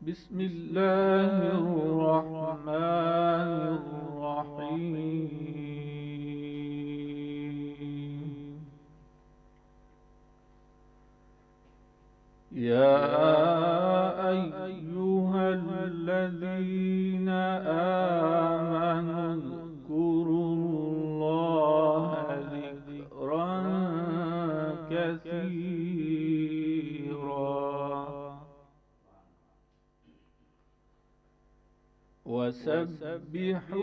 بسم الله الرحمن الرحيم. يا أيها الذين آمنوا اذكروا الله ذكرا كثيرا وسبحوه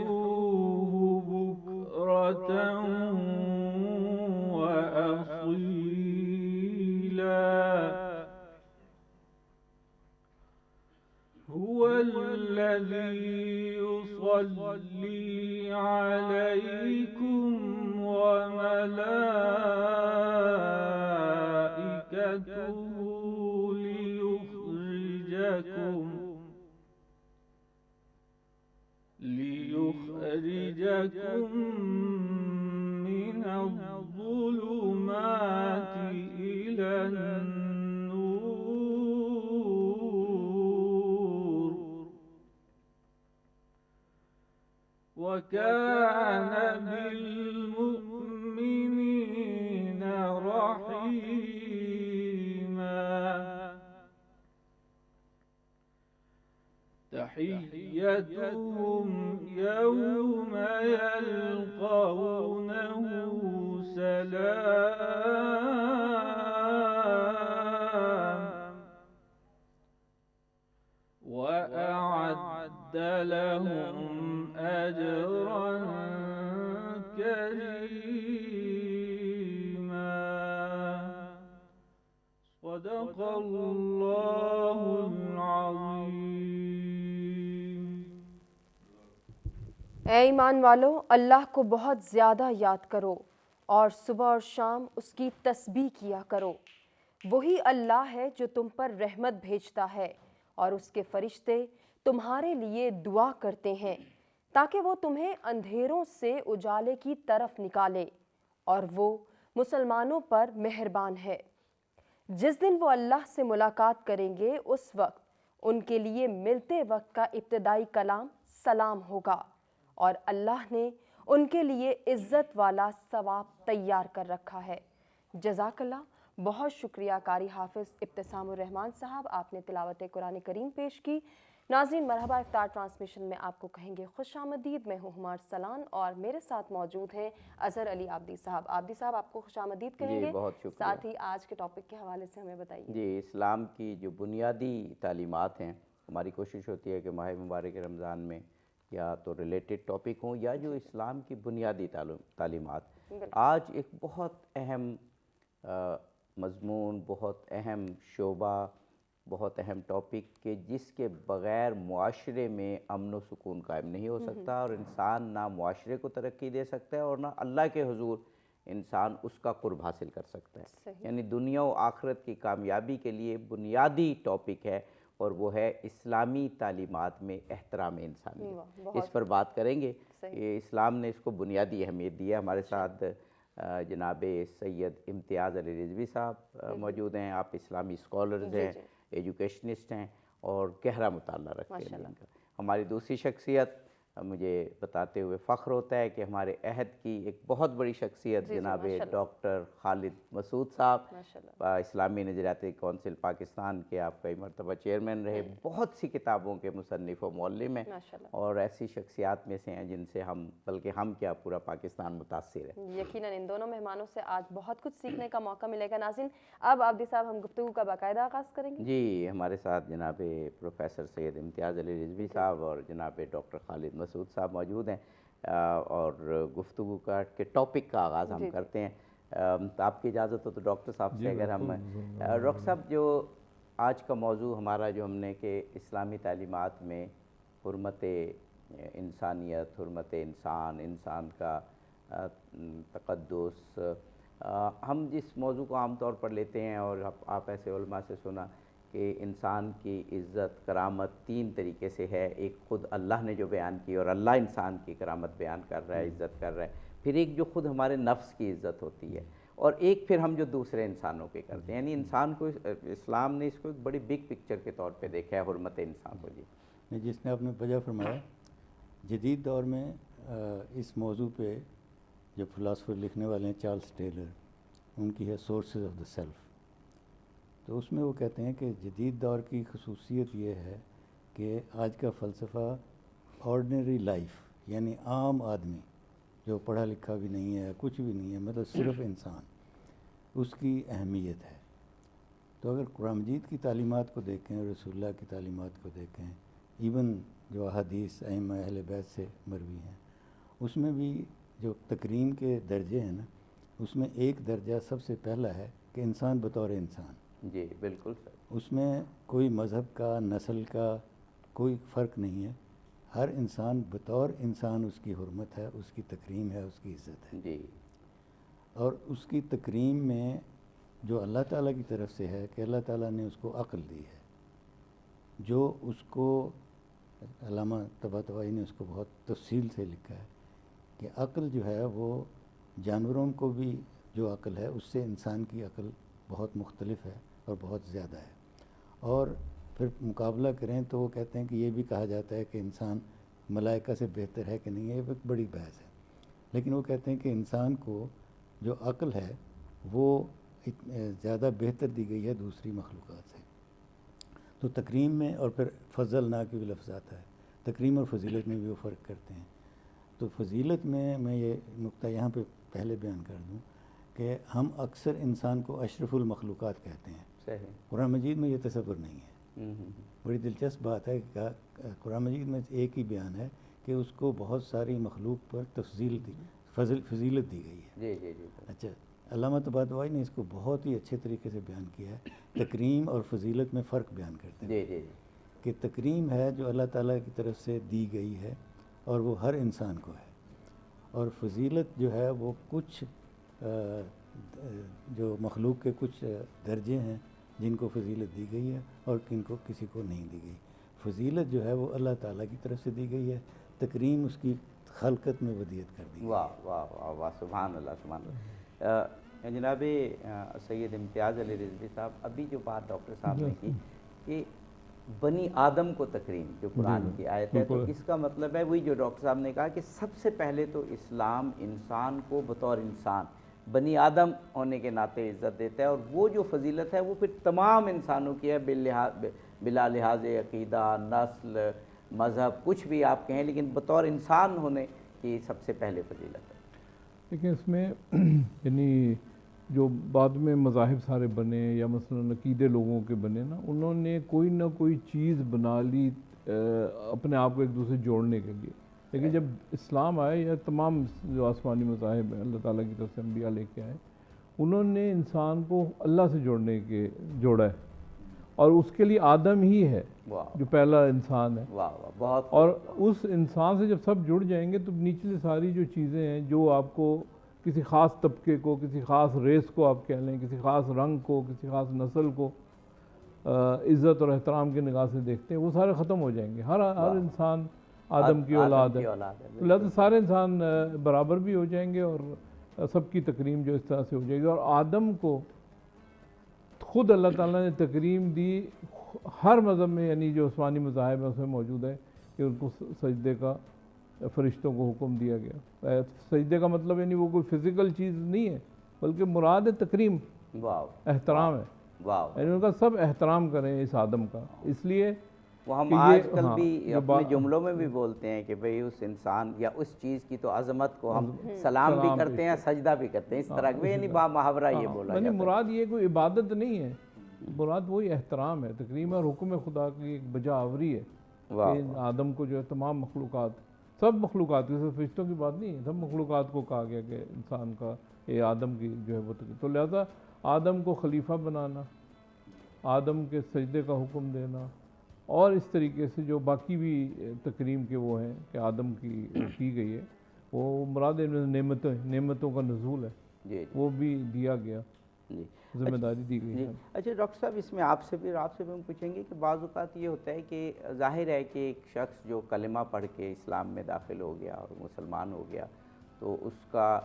بكرة وأصيلا. هو الذي يصلي عليكم وملائكته ليخرجكم من الظلمات إلى النور وكان بالمؤمنين رحيما. تحيتهم يوم يلقونه سلام وأعد لهم أجرا كريما. صدق الله العظيم. اے ایمان والو، اللہ کو بہت زیادہ یاد کرو اور صبح اور شام اس کی تسبیح کیا کرو۔ وہی اللہ ہے جو تم پر رحمت بھیجتا ہے اور اس کے فرشتے تمہارے لیے دعا کرتے ہیں تاکہ وہ تمہیں اندھیروں سے اجالے کی طرف نکالے، اور وہ مسلمانوں پر مہربان ہے۔ جس دن وہ اللہ سے ملاقات کریں گے اس وقت ان کے لیے ملتے وقت کا ابتدائی کلام سلام ہوگا، اور اللہ نے ان کے لیے عزت والا ثواب تیار کر رکھا ہے۔ جزاک اللہ۔ بہت شکریہ قاری حافظ ابتسام الرحمان صاحب، آپ نے تلاوت قرآن کریم پیش کی۔ ناظرین، مرحبا افطار ٹرانسمیشن میں آپ کو کہیں گے خوش آمدید۔ میں ہوں ہمار سلان اور میرے ساتھ موجود ہیں اظہر علی عابدی صاحب۔ عابدی صاحب، آپ کو خوش آمدید کہیں گے۔ بہت شکریہ۔ ساتھ ہی آج کے ٹاپک کے حوالے سے ہمیں بتائیے۔ جی، اسلام کی جو بنیادی تعلیمات ہیں، ہماری کوشش ہوتی ہے کہ ماہ مبارک رمضان میں یا تو ریلیٹڈ ٹاپک ہوں یا جو اسلام کی بنیادی تعلیمات۔ آج ایک بہت اہم مضمون، بہت اہم شعبہ، بہت اہم ٹاپک کہ جس کے بغیر معاشرے میں امن و سکون قائم نہیں ہو سکتا، اور انسان نہ معاشرے کو ترقی دے سکتا ہے اور نہ اللہ کے حضور انسان اس کا قرب حاصل کر سکتا ہے۔ یعنی دنیا و آخرت کی کامیابی کے لیے بنیادی ٹاپک ہے، اور وہ ہے اسلامی تعلیمات میں احترام انسانیت۔ اس پر بات کریں گے۔ اسلام نے اس کو بنیادی اہمیت دی ہے۔ ہمارے ساتھ جناب سید امتیاز علی رضوی صاحب موجود ہیں۔ آپ اسلامی اسکالرز ہیں، ایجوکیشنسٹ ہیں اور گہرا مطالعہ رکھتے ہیں ان کا۔ ہماری دوسری شخصیت، مجھے بتاتے ہوئے فخر ہوتا ہے کہ ہمارے عہد کی ایک بہت بڑی شخصیت جناب ڈاکٹر خالد مسعود صاحب، اسلامی نظریاتی کونسل پاکستان کے آپ کئی مرتبہ چیئرمین رہے، بہت سی کتابوں کے مصنف و معلم ہیں، اور ایسی شخصیات میں سے ہیں جن سے بلکہ ہم کیا پورا پاکستان متاثر ہے۔ یقیناً ان دونوں مہمانوں سے آج بہت کچھ سیکھنے کا موقع ملے گا۔ ناظرین، اب عابدی صاحب ہم گفتگو کا باقاعدہ آغاز کریں گے۔ جی، ہمارے ساتھ جناب پروفیسر سید امتیاز علی رضوی صاحب اور جناب ڈاکٹر خالد مسعود صاحب موجود ہیں، اور گفتگو کے ٹاپک کا آغاز ہم کرتے ہیں۔ آپ کی اجازت ہو تو ڈاکٹر صاحب سے اگر ہم ڈاکٹر صاحب، جو آج کا موضوع ہمارا جو ہم نے کہ اسلامی تعلیمات میں حرمت انسانیت، حرمت انسان، انسان کا تقدس، ہم جس موضوع کو عام طور پر لیتے ہیں، اور آپ ایسے علماء سے سنا کہ انسان کی عزت کرامت تین طریقے سے ہے۔ ایک خود اللہ نے جو بیان کی، اور اللہ انسان کی کرامت بیان کر رہا ہے، عزت کر رہا ہے۔ پھر ایک جو خود ہمارے نفس کی عزت ہوتی ہے، اور ایک پھر ہم جو دوسرے انسانوں کے کرتے ہیں، یعنی انسان کو اسلام نے اس کو ایک بڑی بگ پکچر کے طور پہ دیکھا ہے، حرمت انسان کو. جی جس نے آپ نے وجہ فرمایا، جدید دور میں اس موضوع پہ جو فلاسفر لکھنے والے ہیں چارلس ٹیلر، ان کی ہے سورسز آف دا سیلف. تو اس میں وہ کہتے ہیں کہ جدید دور کی خصوصیت یہ ہے کہ آج کا فلسفہ آرڈنری لائف، یعنی عام آدمی جو پڑھا لکھا بھی نہیں ہے، کچھ بھی نہیں ہے، مطلب صرف انسان، اس کی اہمیت ہے. تو اگر قرآن مجید کی تعلیمات کو دیکھیں، رسول اللہ کی تعلیمات کو دیکھیں، ایون جو احادیث ائمہ اہل بیت سے مروی ہیں، اس میں بھی جو تکریم کے درجے ہیں نا، اس میں ایک درجہ سب سے پہلا ہے کہ انسان بطور انسان. جی بالکل سر. اس میں کوئی مذہب کا، نسل کا کوئی فرق نہیں ہے. ہر انسان بطور انسان اس کی حرمت ہے، اس کی تکریم ہے، اس کی عزت ہے. جی. اور اس کی تکریم میں جو اللہ تعالیٰ کی طرف سے ہے کہ اللہ تعالیٰ نے اس کو عقل دی ہے، جو اس کو علامہ طباطبائی نے اس کو بہت تفصیل سے لکھا ہے کہ عقل جو ہے وہ جانوروں کو بھی جو عقل ہے اس سے انسان کی عقل بہت مختلف ہے اور بہت زیادہ ہے. اور پھر مقابلہ کریں تو وہ کہتے ہیں کہ یہ بھی کہا جاتا ہے کہ انسان ملائکہ سے بہتر ہے کہ نہیں، یہ ایک بڑی بحث ہے. لیکن وہ کہتے ہیں کہ انسان کو جو عقل ہے وہ زیادہ بہتر دی گئی ہے دوسری مخلوقات سے. تو تکریم میں، اور پھر فضل نا کی بھی لفظ آتا ہے، تکریم اور فضیلت میں بھی وہ فرق کرتے ہیں. تو فضیلت میں یہ نقطہ یہاں پہ پہلے بیان کر دوں کہ ہم اکثر انسان کو اشرف المخلوقات کہتے ہیں. صحیح. قرآن مجید میں یہ تصور نہیں ہے. بڑی دلچسپ بات ہے کہ قرآن مجید میں ایک ہی بیان ہے کہ اس کو بہت ساری مخلوق پر فضیلت دی گئی ہے. جی جی جی. اچھا، علامہ طباطبائی نے اس کو بہت ہی اچھے طریقے سے بیان کیا ہے. تکریم اور فضیلت میں فرق بیان کرتے ہیں. جی جی جی. کہ تکریم ہے جو اللہ تعالیٰ کی طرف سے دی گئی ہے اور وہ ہر انسان کو ہے، اور فضیلت جو ہے وہ کچھ جو مخلوق کے کچھ درجے ہیں جن کو فضیلت دی گئی ہے اور کن کو کسی کو نہیں دی گئی. فضیلت جو ہے وہ اللہ تعالیٰ کی طرف سے دی گئی ہے، تکریم اس کی خلقت میں ودیت کر دی گئی. واہ واہ واہ واہ، سبحان اللہ سبحان اللہ. جناب سید امتیاز علی رضوی صاحب، ابھی جو بات ڈاکٹر صاحب نے کی کہ بنی آدم کو تکریم، جو قرآن کی آیت ہے، تو اس کا مطلب ہے وہی جو ڈاکٹر صاحب نے کہا کہ سب سے پہلے تو اسلام انسان کو بطور انسان بنی آدم ہونے کے ناطے عزت دیتا ہے، اور وہ جو فضیلت ہے وہ پھر تمام انسانوں کی ہے، بلا لحاظ عقیدہ، نسل، مذہب، کچھ بھی آپ کہیں، لیکن بطور انسان ہونے کی سب سے پہلے فضیلت ہے. لیکن اس میں یعنی جو بعد میں مذاہب سارے بنے یا مثلا عقیدے لوگوں کے بنے نا، انہوں نے کوئی نہ کوئی چیز بنا لی اپنے آپ کو ایک دوسرے جوڑنے کے لیے. لیکن جب اسلام آئے یا تمام جو آسمانی مذاہب ہیں اللہ تعالیٰ کی طرف سے انبیاء لے کے آئے، انہوں نے انسان کو اللہ سے جوڑا ہے، اور اس کے لیے آدم ہی ہے جو پہلا انسان ہے. بہت. اور اس انسان سے جب سب جڑ جائیں گے تو نیچے ساری جو چیزیں ہیں جو آپ کو کسی خاص طبقے کو، کسی خاص ریس کو آپ کہہ لیں، کسی خاص رنگ کو، کسی خاص نسل کو عزت اور احترام کی نگاہ سے دیکھتے ہیں، وہ سارے ختم ہو جائیں گے. ہر انسان آدم کی اولاد ہے، لہٰذا سارے انسان برابر بھی ہو جائیں گے اور سب کی تکریم جو اس طرح سے ہو جائے گی. اور آدم کو خود اللہ تعالیٰ نے تکریم دی ہر مذہب میں، یعنی جو آسمانی مذاہب ہیں اس میں موجود ہے کہ ان کو سجدے کا فرشتوں کو حکم دیا گیا. سجدے کا مطلب یعنی وہ کوئی فزیکل چیز نہیں ہے، بلکہ مراد ہے تکریم، احترام ہے. یعنی ان کا سب احترام کریں اس آدم کا. اس لیے وہ ہم آج کل بھی اپنے جملوں میں بھی بولتے ہیں کہ بھئی اس انسان یا اس چیز کی تو عظمت کو ہم سلام بھی کرتے ہیں، سجدہ بھی کرتے ہیں، اس طرح کے یعنی محاورہ یہ بولا یعنی جاتا ہے. مراد یہ کوئی عبادت نہیں ہے، مراد وہی احترام ہے، تکریم اور حکم خدا کی ایک بجا آوری ہے کہ آدم کو جو ہے تمام مخلوقات، سب مخلوقات، صرف فرشتوں کی بات نہیں ہے، سب مخلوقات کو کہا گیا کہ انسان کا یہ آدم کی جو ہے وہ تکریم. تو لہذا آدم کو خلیفہ بنانا، آدم کے سجدے کا حکم دینا، اور اس طریقے سے جو باقی بھی تکریم کے وہ ہیں کہ آدم کی گئی ہے، وہ مراد نعمتوں کا نزول ہے، وہ بھی دیا گیا، ذمہ داری دی گئی ہے. اچھا ڈاکٹر صاحب، اس میں آپ سے بھی ہم پوچھیں گے کہ بعض اوقات یہ ہوتا ہے کہ ظاہر ہے کہ ایک شخص جو کلمہ پڑھ کے اسلام میں داخل ہو گیا اور مسلمان ہو گیا تو اس کا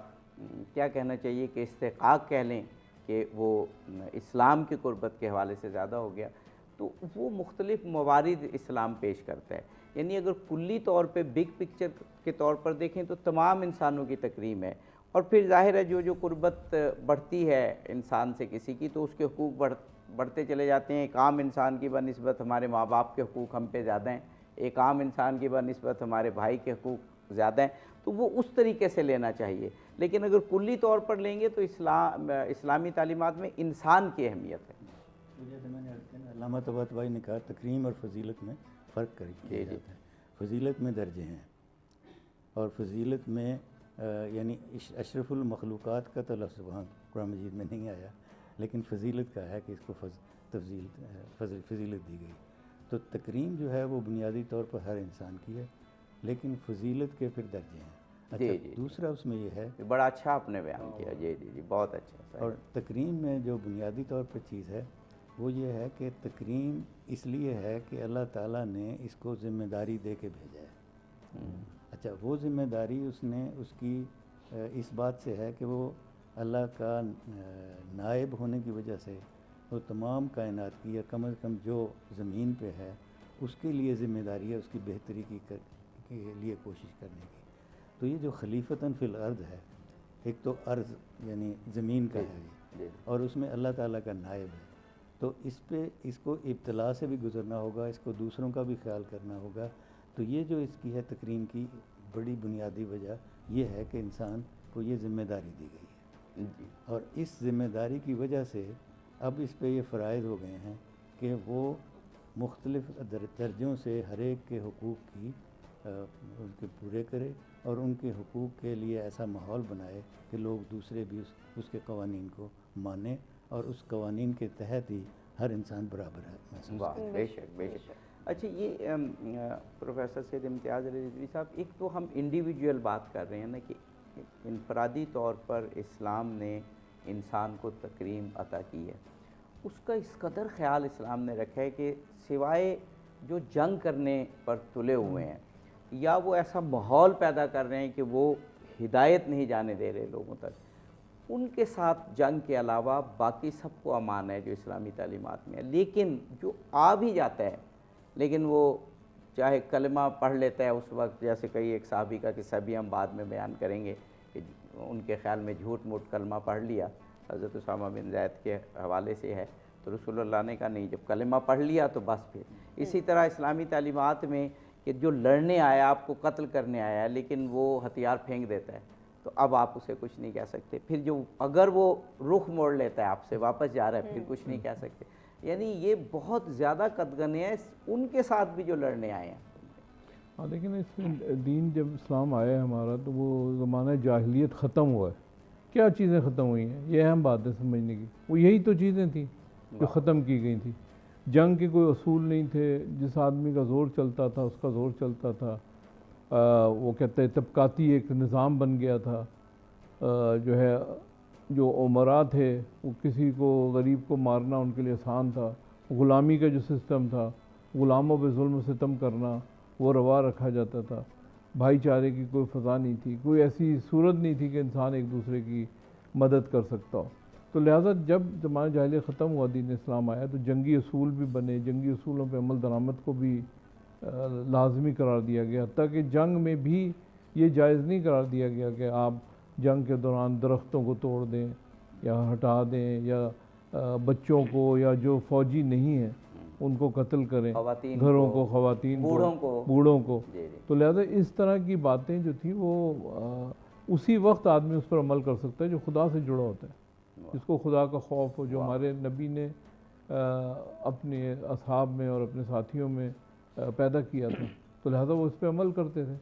کیا کہنا چاہیے کہ استحقاق کہہ لیں کہ وہ اسلام کی قربت کے حوالے سے زیادہ ہو گیا، تو وہ مختلف موارد اسلام پیش کرتا ہے. یعنی اگر کلی طور پہ بگ پکچر کے طور پر دیکھیں تو تمام انسانوں کی تکریم ہے، اور پھر ظاہر ہے جو قربت بڑھتی ہے انسان سے کسی کی تو اس کے حقوق بڑھتے چلے جاتے ہیں. ایک عام انسان کی بنسبت ہمارے ماں باپ کے حقوق ہم پہ زیادہ ہیں، ایک عام انسان کی بنسبت ہمارے بھائی کے حقوق زیادہ ہیں، تو وہ اس طریقے سے لینا چاہیے. لیکن اگر کلی طور پر لیں گے تو اسلامی تعلیمات میں انسان کی اہمیت ہے. جیسے میں نے عرض کیا نا، علامہ طباطبائی نے کہا تکریم اور فضیلت میں فرق کیا جاتا ہے. فضیلت میں درجے ہیں، اور فضیلت میں یعنی اشرف المخلوقات کا تو لفظ وہاں قرآن مجید میں نہیں آیا، لیکن فضیلت کا ہے کہ اس کو فضیلت دی گئی. تو تکریم جو ہے وہ بنیادی طور پر ہر انسان کی ہے، لیکن فضیلت کے پھر درجے ہیں. اچھا، دوسرا اس میں یہ ہے، بڑا اچھا آپ نے بیان کیا. جی بہت اچھا. اور تکریم میں جو بنیادی طور پر چیز ہے وہ یہ ہے کہ تکریم اس لیے ہے کہ اللہ تعالیٰ نے اس کو ذمہ داری دے کے بھیجا ہے. اچھا، وہ ذمہ داری اس کی اس بات سے ہے کہ وہ اللہ کا نائب ہونے کی وجہ سے وہ تمام کائنات کی، یا کم از کم جو زمین پہ ہے اس کے لیے ذمہ داری ہے، اس کی بہتری کے لیے کوشش کرنے کی. تو یہ جو خلیفتاً فی الارض ہے، ایک تو ارض یعنی زمین کا ہے، اور اس میں اللہ تعالیٰ کا نائب ہے. تو اس کو ابتلا سے بھی گزرنا ہوگا، اس کو دوسروں کا بھی خیال کرنا ہوگا. تو یہ جو اس کی ہے تکریم کی بڑی بنیادی وجہ یہ ہے کہ انسان کو یہ ذمہ داری دی گئی ہے، اور اس ذمہ داری کی وجہ سے اب اس پہ یہ فرائض ہو گئے ہیں کہ وہ مختلف درجوں سے ہر ایک کے حقوق کی ان کے پورے کرے، اور ان کے حقوق کے لیے ایسا ماحول بنائے کہ لوگ دوسرے بھی اس کے قوانین کو مانیں، اور اس قوانین کے تحت ہی ہر انسان برابر ہے محسوس کرے. بے شک بے شک. اچھا، یہ پروفیسر سید امتیاز علی رضوی صاحب، ایک تو ہم انڈیویجول بات کر رہے ہیں نا کہ انفرادی طور پر اسلام نے انسان کو تکریم عطا کی ہے. اس کا اس قدر خیال اسلام نے رکھا ہے کہ سوائے جو جنگ کرنے پر تلے ہوئے ہیں یا وہ ایسا ماحول پیدا کر رہے ہیں کہ وہ ہدایت نہیں جانے دے رہے لوگوں تک، ان کے ساتھ جنگ کے علاوہ باقی سب کو امان ہے جو اسلامی تعلیمات میں ہے. لیکن جو آ بھی جاتا ہے لیکن وہ چاہے کلمہ پڑھ لیتا ہے اس وقت، جیسے کئی ایک صحابی کا قصہ بھی ہم بعد میں بیان کریں گے کہ ان کے خیال میں جھوٹ موٹ کلمہ پڑھ لیا، حضرت اسامہ بن زید کے حوالے سے ہے، تو رسول اللہ نے کہا نہیں، جب کلمہ پڑھ لیا تو بس. پھر اسی طرح اسلامی تعلیمات میں کہ جو لڑنے آیا، آپ کو قتل کرنے آیا ہے، لیکن وہ ہتھیار پھینک دیتا ہے تو اب آپ اسے کچھ نہیں کہہ سکتے. پھر جو اگر وہ رخ موڑ لیتا ہے آپ سے واپس جا رہا ہے، پھر کچھ نہیں کہہ سکتے. یعنی یہ بہت زیادہ قدغنیں ہیں ان کے ساتھ بھی جو لڑنے آئے ہیں. ہاں، لیکن اس میں دین جب اسلام آیا ہے ہمارا تو وہ زمانہ جاہلیت ختم ہوا ہے. کیا چیزیں ختم ہوئی ہیں، یہ اہم بات ہے سمجھنے کی. وہ یہی تو چیزیں تھیں جو ختم کی گئی تھیں. جنگ کے کوئی اصول نہیں تھے، جس آدمی کا زور چلتا تھا اس کا زور چلتا تھا. وہ کہتے ہیں طبقاتی ایک نظام بن گیا تھا. جو ہے جو عمراء تھے وہ کسی کو غریب کو مارنا ان کے لیے آسان تھا. غلامی کا جو سسٹم تھا، غلاموں پہ ظلم و ستم کرنا وہ روا رکھا جاتا تھا. بھائی چارے کی کوئی فضا نہیں تھی، کوئی ایسی صورت نہیں تھی کہ انسان ایک دوسرے کی مدد کر سکتا ہو. تو لہٰذا جب زمانہ جاہلیت ختم ہوا، دین اسلام آیا تو جنگی اصول بھی بنے، جنگی اصولوں پہ عمل درآمد کو بھی لازمی قرار دیا گیا. حتیٰ کہ جنگ میں بھی یہ جائز نہیں قرار دیا گیا کہ آپ جنگ کے دوران درختوں کو توڑ دیں یا ہٹا دیں یا بچوں کو یا جو فوجی نہیں ہیں ان کو قتل کریں، گھروں کو، خواتین کو، بوڑھوں کو. تو لہذا اس طرح کی باتیں جو تھیں وہ اسی وقت آدمی اس پر عمل کر سکتا ہے جو خدا سے جڑا ہوتا ہے، جس کو خدا کا خوف ہو، جو ہمارے نبی نے اپنے اصحاب میں اور اپنے ساتھیوں میں پیدا کیا تھا. تو لہذا وہ اس پہ عمل کرتے تھے.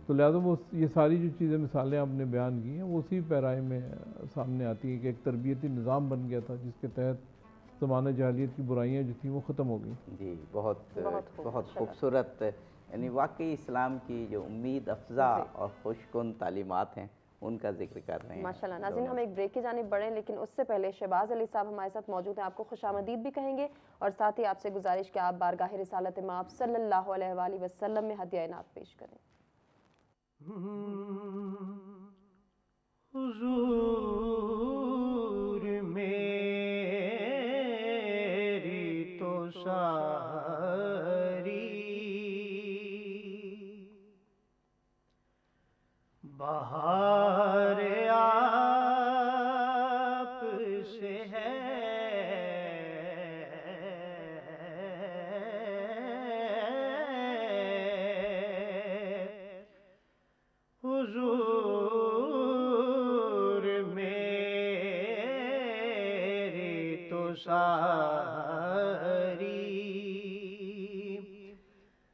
تو لہذا وہ یہ ساری جو چیزیں مثالیں آپ نے بیان کی ہیں وہ اسی پیرائے میں سامنے آتی ہیں کہ ایک تربیتی نظام بن گیا تھا جس کے تحت زمانہ جاہلیت کی برائیاں جو تھیں وہ ختم ہو گئیں. جی بہت خوبصورت. یعنی واقعی اسلام کی جو امید افزا اور خوش کن تعلیمات ہیں ان کا ذکر کر رہے ہیں. ماشاءاللہ. ناظرین، ہم ایک بریک کی جانب بڑھیں، لیکن اس سے پہلے شہباز علی صاحب ہمارے ساتھ موجود ہیں. آپ کو خوش آمدید بھی کہیں گے اور ساتھ ہی آپ سے گزارش کہ آپ بارگاہ رسالت مآب صلی اللہ علیہ وآلہ وسلم میں ہدیہ نعت پیش کریں. حضور میری تو ساری بہار آپ سے ہے، حضور میری تو ساری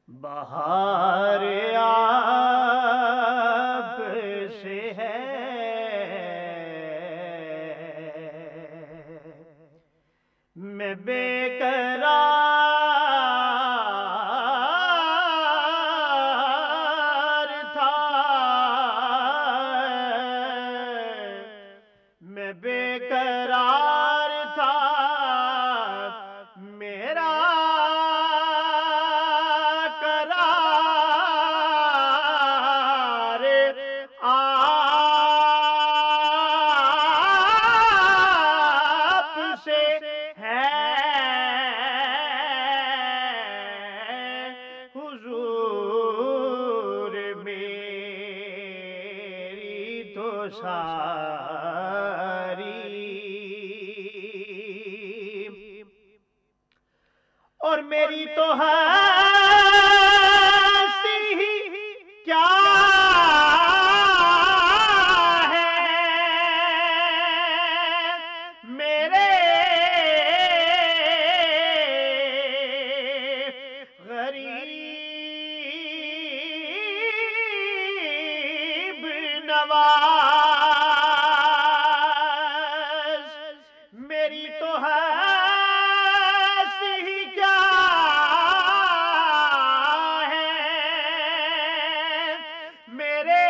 بہار آپ سے ہے، میں بے قرار تھا، میں بے قرار تھا، میرا قرار آپ سے ہے، حضور میری تو ساری اور میری تو ہستی کیا ہے، میرے غریب نواز، میری تو ہستی کیا ہے، میرے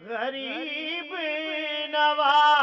غریب نواز۔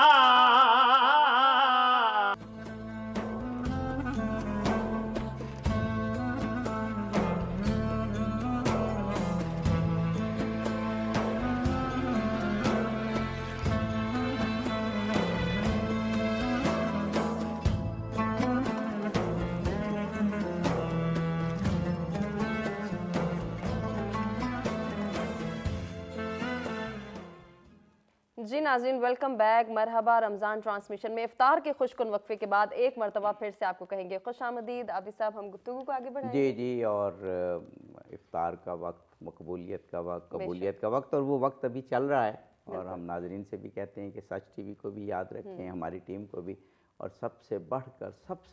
جی ناظرین، ویلکم بیک۔ مرحبا رمضان ٹرانسمیشن میں افطار کے خوش کن وقفے کے بعد ایک مرتبہ پھر سے آپ کو کہیں گے خوش آمدید۔ عابد صاحب، ہم گفتگو کو آگے بڑھائیں گے۔ جی اور افطار کا وقت، مقبولیت کا وقت، قبولیت کا وقت، اور وہ وقت ابھی چل رہا ہے، اور ہم ناظرین سے بھی کہتے ہیں کہ سچ ٹی وی کو بھی یاد رکھیں، ہماری ٹیم کو بھی، اور سب سے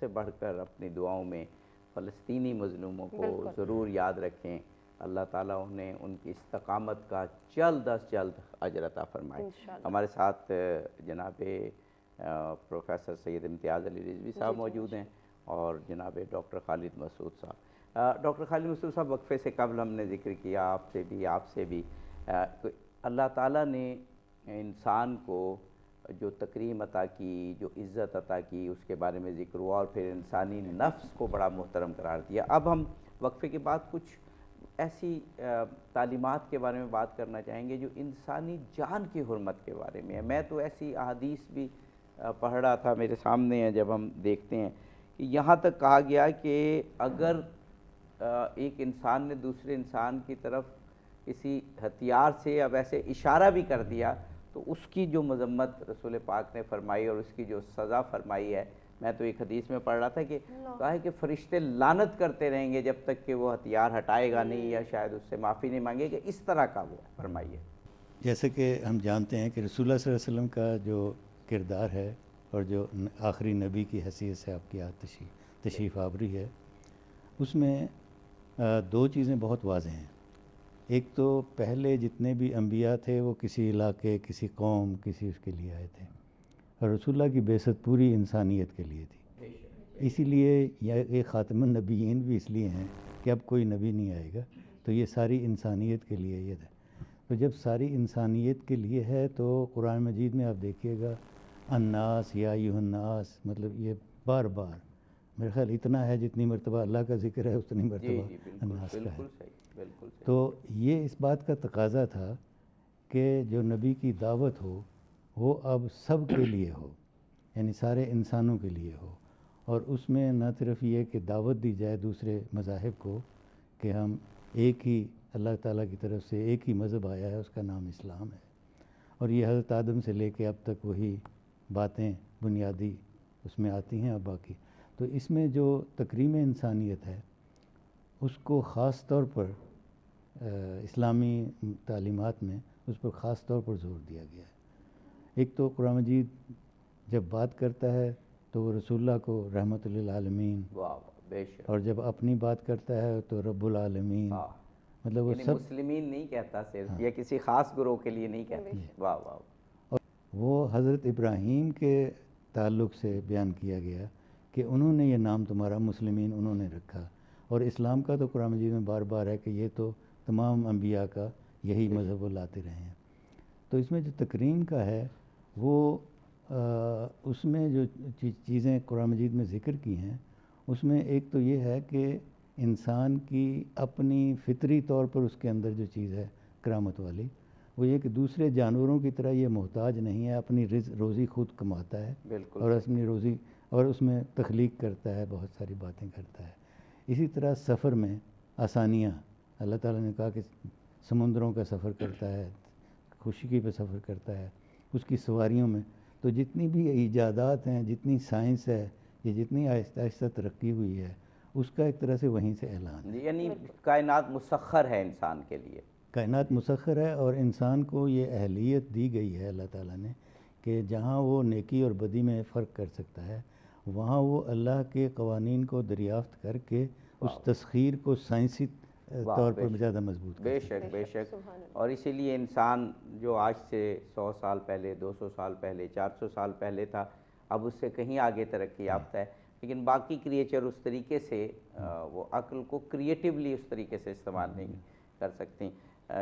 بڑھ کر اپنی دعاؤں میں فلسطینی مظلوموں کو ضرور یاد رکھیں۔ اللہ تعالیٰ انہیں ان کی استقامت کا جلد از جلد اجر عطا فرمائے۔ ہمارے ساتھ جناب پروفیسر سید امتیاز علی رضوی صاحب موجود ہیں، اور جناب ڈاکٹر خالد مسعود صاحب۔ ڈاکٹر خالد مسعود صاحب، وقفے سے قبل ہم نے ذکر کیا آپ سے بھی اللہ تعالیٰ نے انسان کو جو تکریم عطا کی، جو عزت عطا کی، اس کے بارے میں ذکر ہوا، اور پھر انسانی نفس کو بڑا محترم قرار دیا۔ اب ہم وقفے کے بعد کچھ ایسی تعلیمات کے بارے میں بات کرنا چاہیں گے جو انسانی جان کی حرمت کے بارے میں ہے۔ میں تو ایسی احادیث بھی پڑھ رہا تھا، میرے سامنے ہیں، جب ہم دیکھتے ہیں کہ یہاں تک کہا گیا کہ اگر ایک انسان نے دوسرے انسان کی طرف کسی ہتھیار سے اب ایسے اشارہ بھی کر دیا تو اس کی جو مذمت رسول پاک نے فرمائی اور اس کی جو سزا فرمائی ہے، میں تو ایک حدیث میں پڑھ رہا تھا کہ کہا ہے کہ فرشتے لعنت کرتے رہیں گے جب تک کہ وہ ہتھیار ہٹائے گا نہیں، یا شاید اس سے معافی نہیں مانگے، کہ اس طرح کا وہ فرمائیے۔ جیسے کہ ہم جانتے ہیں کہ رسول اللہ صلی اللہ علیہ وسلم کا جو کردار ہے اور جو آخری نبی کی حیثیت سے آپ کی تشریف آوری ہے، اس میں دو چیزیں بہت واضح ہیں۔ ایک تو پہلے جتنے بھی انبیاء تھے وہ کسی علاقے، کسی قوم، کسی اس کے لیے آئے تھے، اور رسول اللہ کی بعثت پوری انسانیت کے لیے تھی۔ اسی لیے یہ خاتم النبیین بھی اس لیے ہیں کہ اب کوئی نبی نہیں آئے گا، تو یہ ساری انسانیت کے لیے یہ ہے۔ تو جب ساری انسانیت کے لیے ہے تو قرآن مجید میں آپ دیکھیے گا الناس یا ایھا الناس، مطلب یہ بار بار، میرے خیال اتنا ہے جتنی مرتبہ اللہ کا ذکر ہے اتنی مرتبہ الناس کا ہے۔ تو یہ اس بات کا تقاضا تھا کہ جو نبی کی دعوت ہو وہ اب سب کے لیے ہو، یعنی سارے انسانوں کے لیے ہو، اور اس میں نہ صرف یہ کہ دعوت دی جائے دوسرے مذاہب کو کہ ہم ایک ہی اللہ تعالیٰ کی طرف سے ایک ہی مذہب آیا ہے، اس کا نام اسلام ہے، اور یہ حضرت آدم سے لے کے اب تک وہی باتیں بنیادی اس میں آتی ہیں اب باقی۔ تو اس میں جو تکریم انسانیت ہے اس کو خاص طور پر اسلامی تعلیمات میں اس پر خاص طور پر زور دیا گیا ہے۔ ایک تو قرآن مجید جب بات کرتا ہے تو وہ رسول اللہ کو رحمت للعالمین، واہ بے شک، اور جب اپنی بات کرتا ہے تو رب العالمین، مطلب وہ یعنی سب مسلمین نہیں کہتا صرف، یا کسی خاص گروہ کے لیے نہیں کہتا، واہ واہ۔ اور وہ حضرت ابراہیم کے تعلق سے بیان کیا گیا کہ انہوں نے یہ نام تمہارا مسلمین انہوں نے رکھا، اور اسلام کا تو قرآن مجید میں بار بار ہے کہ یہ تو تمام انبیاء کا یہی مذہب وہ لاتے رہے ہیں۔ تو اس میں جو تکریم کا ہے وہ اس میں جو چیزیں قرآن مجید میں ذکر کی ہیں اس میں ایک تو یہ ہے کہ انسان کی اپنی فطری طور پر اس کے اندر جو چیز ہے کرامت والی، وہ یہ کہ دوسرے جانوروں کی طرح یہ محتاج نہیں ہے، اپنی روزی خود کماتا ہے، بالکل، اور اپنی روزی اور اس میں تخلیق کرتا ہے، بہت ساری باتیں کرتا ہے۔ اسی طرح سفر میں آسانیاں اللہ تعالیٰ نے کہا کہ سمندروں کا سفر کرتا ہے، خشکی پہ سفر کرتا ہے، اس کی سواریوں میں۔ تو جتنی بھی ایجادات ہیں، جتنی سائنس ہے، یہ جتنی آہستہ آہستہ ترقی ہوئی ہے، اس کا ایک طرح سے وہیں سے اعلان ہے۔ یعنی کائنات مسخر ہے انسان کے لیے، کائنات مسخر ہے، اور انسان کو یہ اہلیت دی گئی ہے اللہ تعالیٰ نے کہ جہاں وہ نیکی اور بدی میں فرق کر سکتا ہے وہاں وہ اللہ کے قوانین کو دریافت کر کے اس تسخیر کو سائنسی طور پر زیادہ مضبوط بے کرتا ہے۔ شک بے شک۔ اور اسی لیے انسان جو آج سے 100 سال پہلے، 200 سال پہلے، 400 سال پہلے تھا، اب اس سے کہیں آگے ترقی یافتہ ہے، لیکن باقی کریچر اس طریقے سے وہ عقل کو کریٹیولی اس طریقے سے استعمال نہیں کر سکتی۔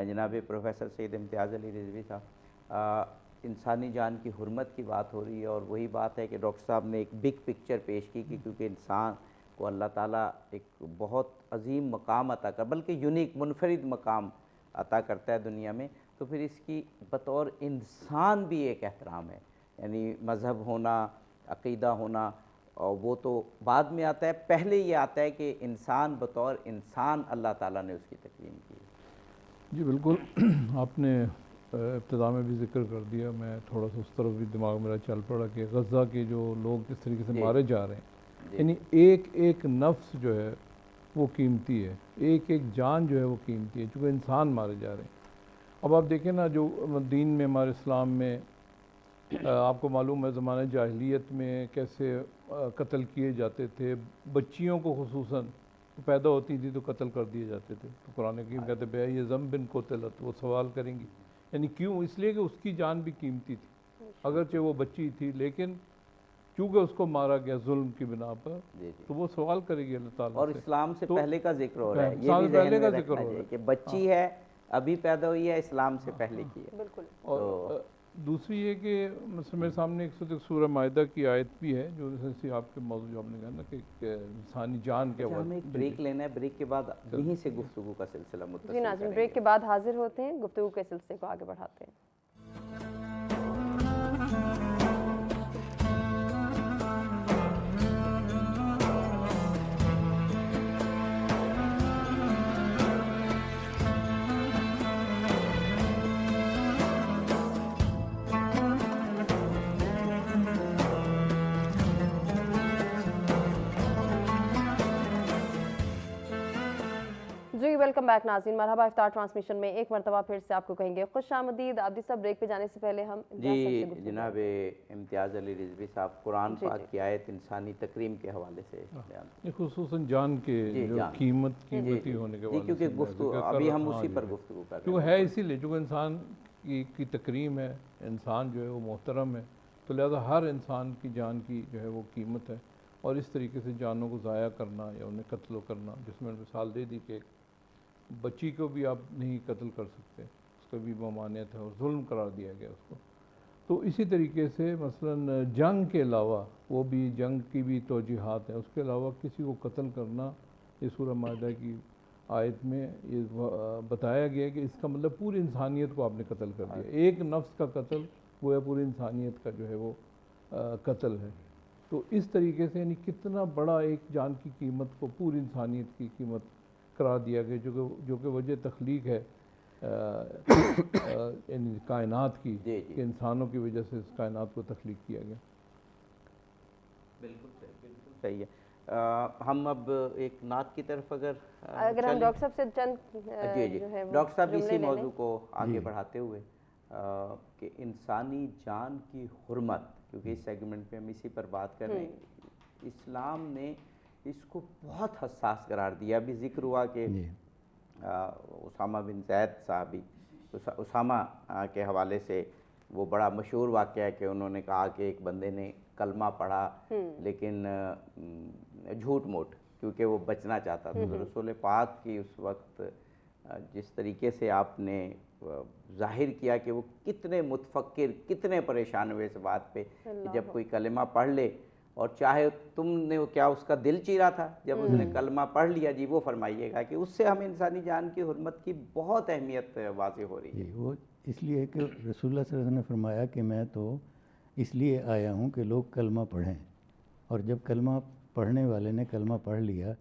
جناب پروفیسر سید امتیاز علی رضوی صاحب، انسانی جان کی حرمت کی بات ہو رہی ہے، اور وہی بات ہے کہ ڈاکٹر صاحب نے ایک بگ پکچر پیش کی کہ کیونکہ انسان کو اللہ تعالیٰ ایک بہت عظیم مقام عطا کر، بلکہ یونیک منفرد مقام عطا کرتا ہے دنیا میں، تو پھر اس کی بطور انسان بھی ایک احترام ہے، یعنی مذہب ہونا، عقیدہ ہونا، اور وہ تو بعد میں آتا ہے، پہلے یہ آتا ہے کہ انسان بطور انسان اللہ تعالیٰ نے اس کی تکریم کی۔ جی بالکل، آپ نے ابتدا میں بھی ذکر کر دیا، میں تھوڑا سا اس طرف بھی دماغ میرا چل پڑا کہ غزہ کے جو لوگ کس طریقے سے مارے جا رہے ہیں، یعنی ایک ایک نفس جو ہے وہ قیمتی ہے، ایک ایک جان جو ہے وہ قیمتی ہے، چونکہ انسان مارے جا رہے ہیں۔ اب آپ دیکھیں نا، جو دین میں ہمارے اسلام میں آپ کو معلوم ہے زمانہ جاہلیت میں کیسے قتل کیے جاتے تھے، بچیوں کو خصوصاً پیدا ہوتی تھی تو قتل کر دیے جاتے تھے، تو قرآن حکیم کہتے بے یہ ذنب قتلت، وہ سوال کریں گی، یعنی کیوں؟ اس لیے کہ اس کی جان بھی قیمتی تھی، اگرچہ وہ بچی تھی، لیکن چونکہ اس کو مارا گیا ظلم کی بنا پر، تو وہ سوال کرے گی اللہ تعالیٰ اور سے۔ اسلام سے پہلے کا ذکر ہو رہا ہے، یہ اسلام بھی سے ذہن پہلے میں کا ذکر رکھنا ہو رہا چاہیے ہے کہ بچی ہے، ابھی پیدا ہوئی ہے، اسلام سے پہلے کی ہے۔ بالکل۔ اور دوسری یہ کہ میرے سامنے ایک سورہ مائدہ کی آیت بھی ہے جو جیسے آپ کے موضوع جو آپ نے کہا نا کہ انسانی جان کے اچھا، ہمیں ایک بریک لینا ہے، بریک کے بعد یہیں سے گفتگو کا سلسلہ متصل جی ناظرین، کریں بریک گے۔ کے بعد حاضر ہوتے ہیں، گفتگو کے سلسلے کو آگے بڑھاتے ہیں۔ جی ویلکم بیک ناظرین، مرحبا افطار ٹرانسمیشن میں ایک مرتبہ پھر سے آپ کو کہیں گے خوش آمدید۔ عابدی صاحب، بریک پہ جانے سے پہلے ہم جی جناب امتیاز علی رضوی صاحب، قرآن پاک کی آیت انسانی تکریم کے حوالے سے بیان، یہ خصوصاً جان کے جو قیمتی ہونے کے جی، حوالے کیونکہ گفتگو ابھی ہم اسی پر گفتگو کر رہے ہیں، کیونکہ ہے اسی لیے چونکہ انسان کی تکریم ہے، انسان جو ہے وہ محترم ہے، تو لہذا ہر انسان کی جان کی جو ہے وہ قیمت ہے، اور اس طریقے سے جانوں کو ضائع کرنا یا انہیں قتل کرنا، جس میں مثال دے دی کہ بچی کو بھی آپ نہیں قتل کر سکتے، اس کا بھی ممانعت ہے اور ظلم قرار دیا گیا اس کو۔ تو اسی طریقے سے مثلا جنگ کے علاوہ، وہ بھی جنگ کی بھی توجیحات ہیں، اس کے علاوہ کسی کو قتل کرنا، یہ سورہ مائدہ کی آیت میں یہ بتایا گیا کہ اس کا مطلب پوری انسانیت کو آپ نے قتل کر دیا. ایک نفس کا قتل گویا پوری انسانیت کا جو ہے وہ قتل ہے. تو اس طریقے سے یعنی کتنا بڑا ایک جان کی قیمت کو پوری انسانیت کی قیمت قرار دیا گیا, جو کہ وجہ تخلیق ہے یعنی کائنات کی, کہ انسانوں کی وجہ سے اس کائنات کو تخلیق کیا گیا. بالکل صحیح ہے. ہم اب ایک نعت کی طرف اگر ہم ڈاکٹر صاحب سے چند جی ڈاکٹر صاحب اسی موضوع کو آگے بڑھاتے ہوئے کہ انسانی جان کی حرمت, کیونکہ اس سیگمنٹ پہ ہم اسی پر بات کر رہے ہیں, اسلام نے اس کو بہت حساس قرار دیا. ابھی ذکر ہوا کہ اسامہ بن زید صحابی, اسامہ کے حوالے سے وہ بڑا مشہور واقعہ ہے کہ انہوں نے کہا کہ ایک بندے نے کلمہ پڑھا لیکن جھوٹ موٹ, کیونکہ وہ بچنا چاہتا تھا. تو رسول پاک کی اس وقت جس طریقے سے آپ نے ظاہر کیا کہ وہ کتنے متفکر, کتنے پریشان ہوئے اس بات پہ کہ جب کوئی کلمہ پڑھ لے, اور چاہے تم نے کیا اس کا دل چیرا تھا جب اس نے کلمہ پڑھ لیا. جی وہ فرمائیے گا کہ اس سے ہمیں انسانی جان کی حرمت کی بہت اہمیت واضح ہو رہی ہے. وہ اس لیے کہ رسول اللہ صلی اللہ علیہ وسلم نے فرمایا کہ میں تو اس لیے آیا ہوں کہ لوگ کلمہ پڑھیں, اور جب کلمہ پڑھنے والے نے کلمہ پڑھ لیا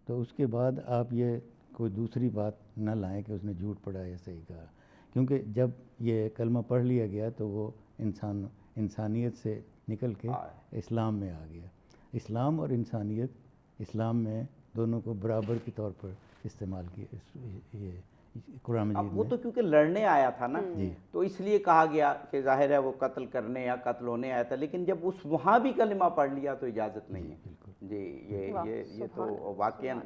تو اس کے بعد آپ یہ کوئی دوسری بات نہ لائیں کہ اس نے جھوٹ پڑھا یا صحیح کہا, کیونکہ جب یہ کلمہ پڑھ لیا گیا تو وہ انسانیت سے نکل کے اسلام میں آ گیا. اسلام اور انسانیت, اسلام میں دونوں کو برابر کے طور پر استعمال کیا یہ قرآن مجید میں. وہ تو کیونکہ لڑنے آیا تھا نا, تو اس لیے کہا گیا کہ ظاہر ہے وہ قتل کرنے یا قتل ہونے آیا تھا, لیکن جب اس وہاں بھی کلمہ پڑھ لیا تو اجازت نہیں ہے. جی یہ تو واقعاً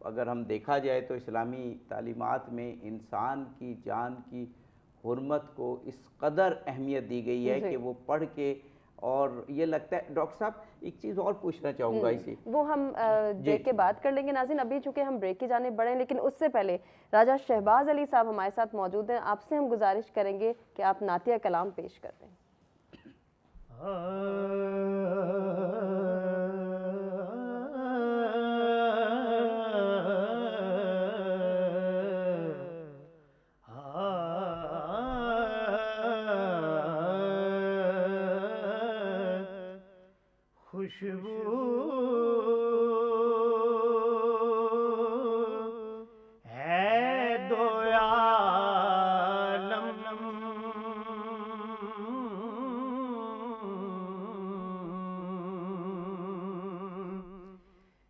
اگر ہم دیکھا جائے تو اسلامی تعلیمات میں انسان کی جان کی حرمت کو اس قدر اہمیت دی گئی ہے کہ وہ پڑھ کے, اور یہ لگتا ہے ڈاکٹر صاحب ایک چیز اور پوچھنا چاہوں گا اسی, وہ ہم بریک کے بعد کر لیں گے ناظرین. ابھی چونکہ ہم بریک کی جانب بڑھیں, لیکن اس سے پہلے راجہ شہباز علی صاحب ہمارے ساتھ موجود ہیں. آپ سے ہم گزارش کریں گے کہ آپ نعتیہ کلام پیش کر دیں. خوشبو ہے دو عالم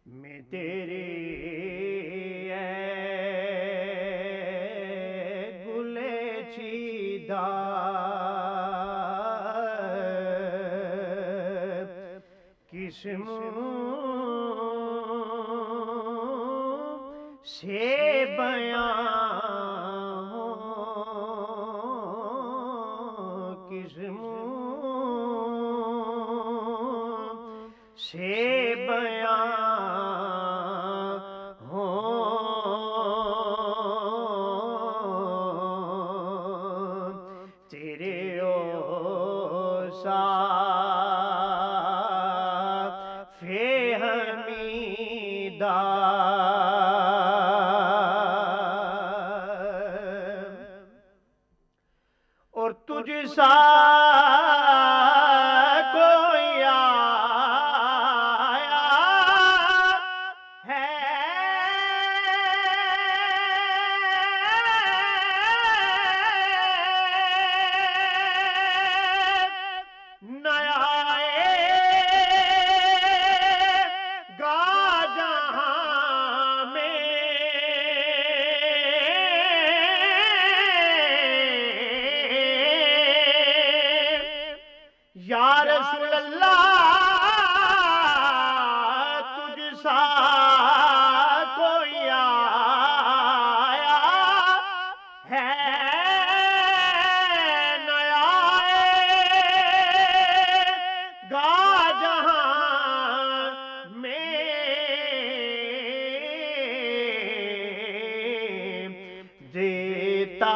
میں تیرے گلے چیدہ سے بیان سے بیان تیرے اور تجھ سا کوئی آیا ہے نیا گا جہاں میں یا رسول اللہ تجھ سا کوئی آیا ہے نیا گا جہاں میں دیتا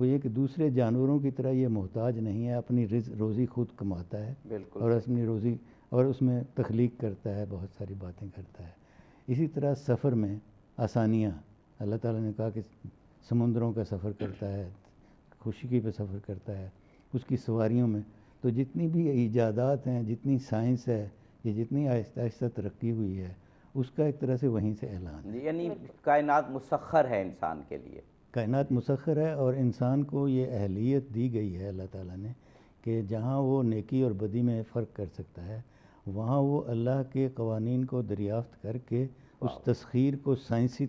وہ یہ کہ دوسرے جانوروں کی طرح یہ محتاج نہیں ہے، اپنی روزی خود کماتا ہے بالکل اور اپنی روزی اور اس میں تخلیق کرتا ہے، بہت ساری باتیں کرتا ہے۔ اسی طرح سفر میں آسانیاں، اللہ تعالیٰ نے کہا کہ سمندروں کا سفر کرتا ہے، خشکی پہ سفر کرتا ہے، اس کی سواریوں میں۔ تو جتنی بھی ایجادات ہیں، جتنی سائنس ہے، یہ جتنی آہستہ آہستہ ترقی ہوئی ہے، اس کا ایک طرح سے وہیں سے اعلان ہے۔ یعنی کائنات مسخر ہے انسان کے لیے۔ کائنات مسخر ہے، اور انسان کو یہ اہلیت دی گئی ہے اللہ تعالیٰ نے کہ جہاں وہ نیکی اور بدی میں فرق کر سکتا ہے، وہاں وہ اللہ کے قوانین کو دریافت کر کے اس تسخیر کو سائنسی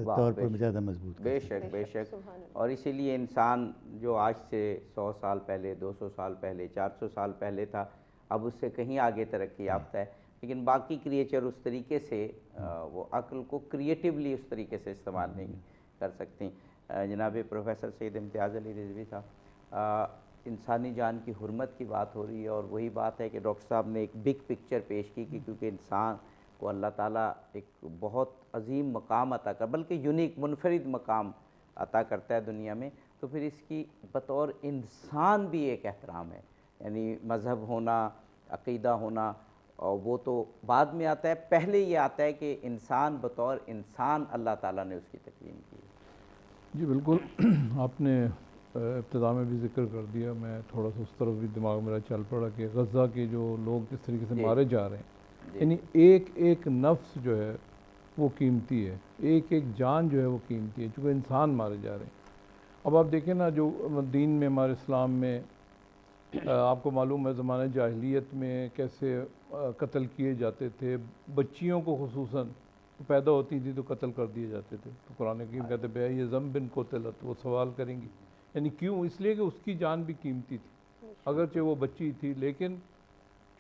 طور پر زیادہ مضبوط کر بے سکتا ہے۔ شک بے شک، اور اسی لیے انسان جو آج سے 100 سال پہلے، 200 سال پہلے، 400 سال پہلے تھا، اب اس سے کہیں آگے ترقی یافتہ ہے، لیکن باقی کریچر اس طریقے سے وہ عقل کو کریٹیولی اس طریقے سے استعمال نہیں کر سکتی۔ جناب پروفیسر سید امتیاز علی رضوی صاحب، انسانی جان کی حرمت کی بات ہو رہی ہے، اور وہی بات ہے کہ ڈاکٹر صاحب نے ایک بگ پکچر پیش کی کہ کیونکہ انسان کو اللہ تعالیٰ ایک بہت عظیم مقام عطا کر، بلکہ یونیک منفرد مقام عطا کرتا ہے دنیا میں، تو پھر اس کی بطور انسان بھی ایک احترام ہے، یعنی مذہب ہونا، عقیدہ ہونا، اور وہ تو بعد میں آتا ہے، پہلے یہ آتا ہے کہ انسان بطور انسان اللہ تعالیٰ نے اس کی تکریم کی۔ جی بالکل، آپ نے ابتدا میں بھی ذکر کر دیا، میں تھوڑا سا اس طرف بھی دماغ میرا چل پڑا کہ غزہ کے جو لوگ کس طریقے سے مارے جا رہے ہیں، یعنی ایک ایک نفس جو ہے وہ قیمتی ہے، ایک ایک جان جو ہے وہ قیمتی ہے، چونکہ انسان مارے جا رہے ہیں۔ اب آپ دیکھیں نا، جو دین میں ہمارے اسلام میں آپ کو معلوم ہے زمانہ جاہلیت میں کیسے قتل کیے جاتے تھے، بچیوں کو خصوصاً پیدا ہوتی تھی تو قتل کر دیے جاتے تھے، تو قرآن حکیم کہتے بے یہ ذنب قتلت، وہ سوال کریں گی، یعنی کیوں؟ اس لیے کہ اس کی جان بھی قیمتی تھی، اگرچہ وہ بچی تھی، لیکن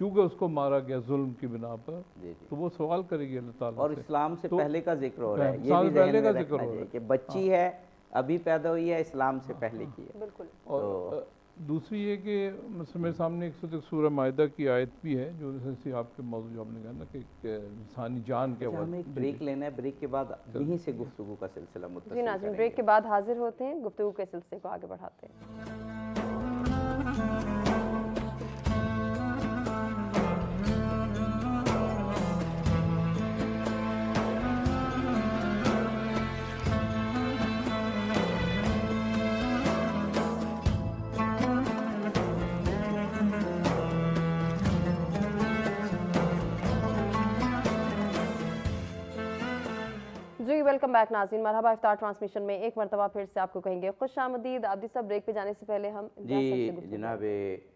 چونکہ اس کو مارا گیا ظلم کی بنا پر، تو وہ سوال کرے گی اللہ تعالیٰ سے۔ اور اسلام سے پہلے کا ذکر ہو رہا ہے، یہ اسلام بھی سے ذہن پہلے میں کا ذکر رکھنا ہو رہا چاہیے ہے کہ بچی ہے، ابھی پیدا ہوئی ہے، اسلام سے پہلے کی ہے۔ بالکل۔ اور دوسری یہ کہ میرے سامنے ایک سورہ مائدہ کی آیت بھی ہے، جو جیسے آپ کے موضوع جو آپ نے کہا نا کہ انسانی جان کے ہمیں ایک بریک لینا ہے، بریک کے بعد یہیں سے گفتگو کا سلسلہ متصل جی ناظرین، بریک کے بعد حاضر ہوتے ہیں، گفتگو کے سلسلے کو آگے بڑھاتے ہیں۔ جی ویلکم بیک ناظرین، مرحبا افطار ٹرانسمیشن میں ایک مرتبہ پھر سے آپ کو کہیں گے خوش آمدید۔ عابدی صاحب، بریک پہ جانے سے پہلے ہم جی جناب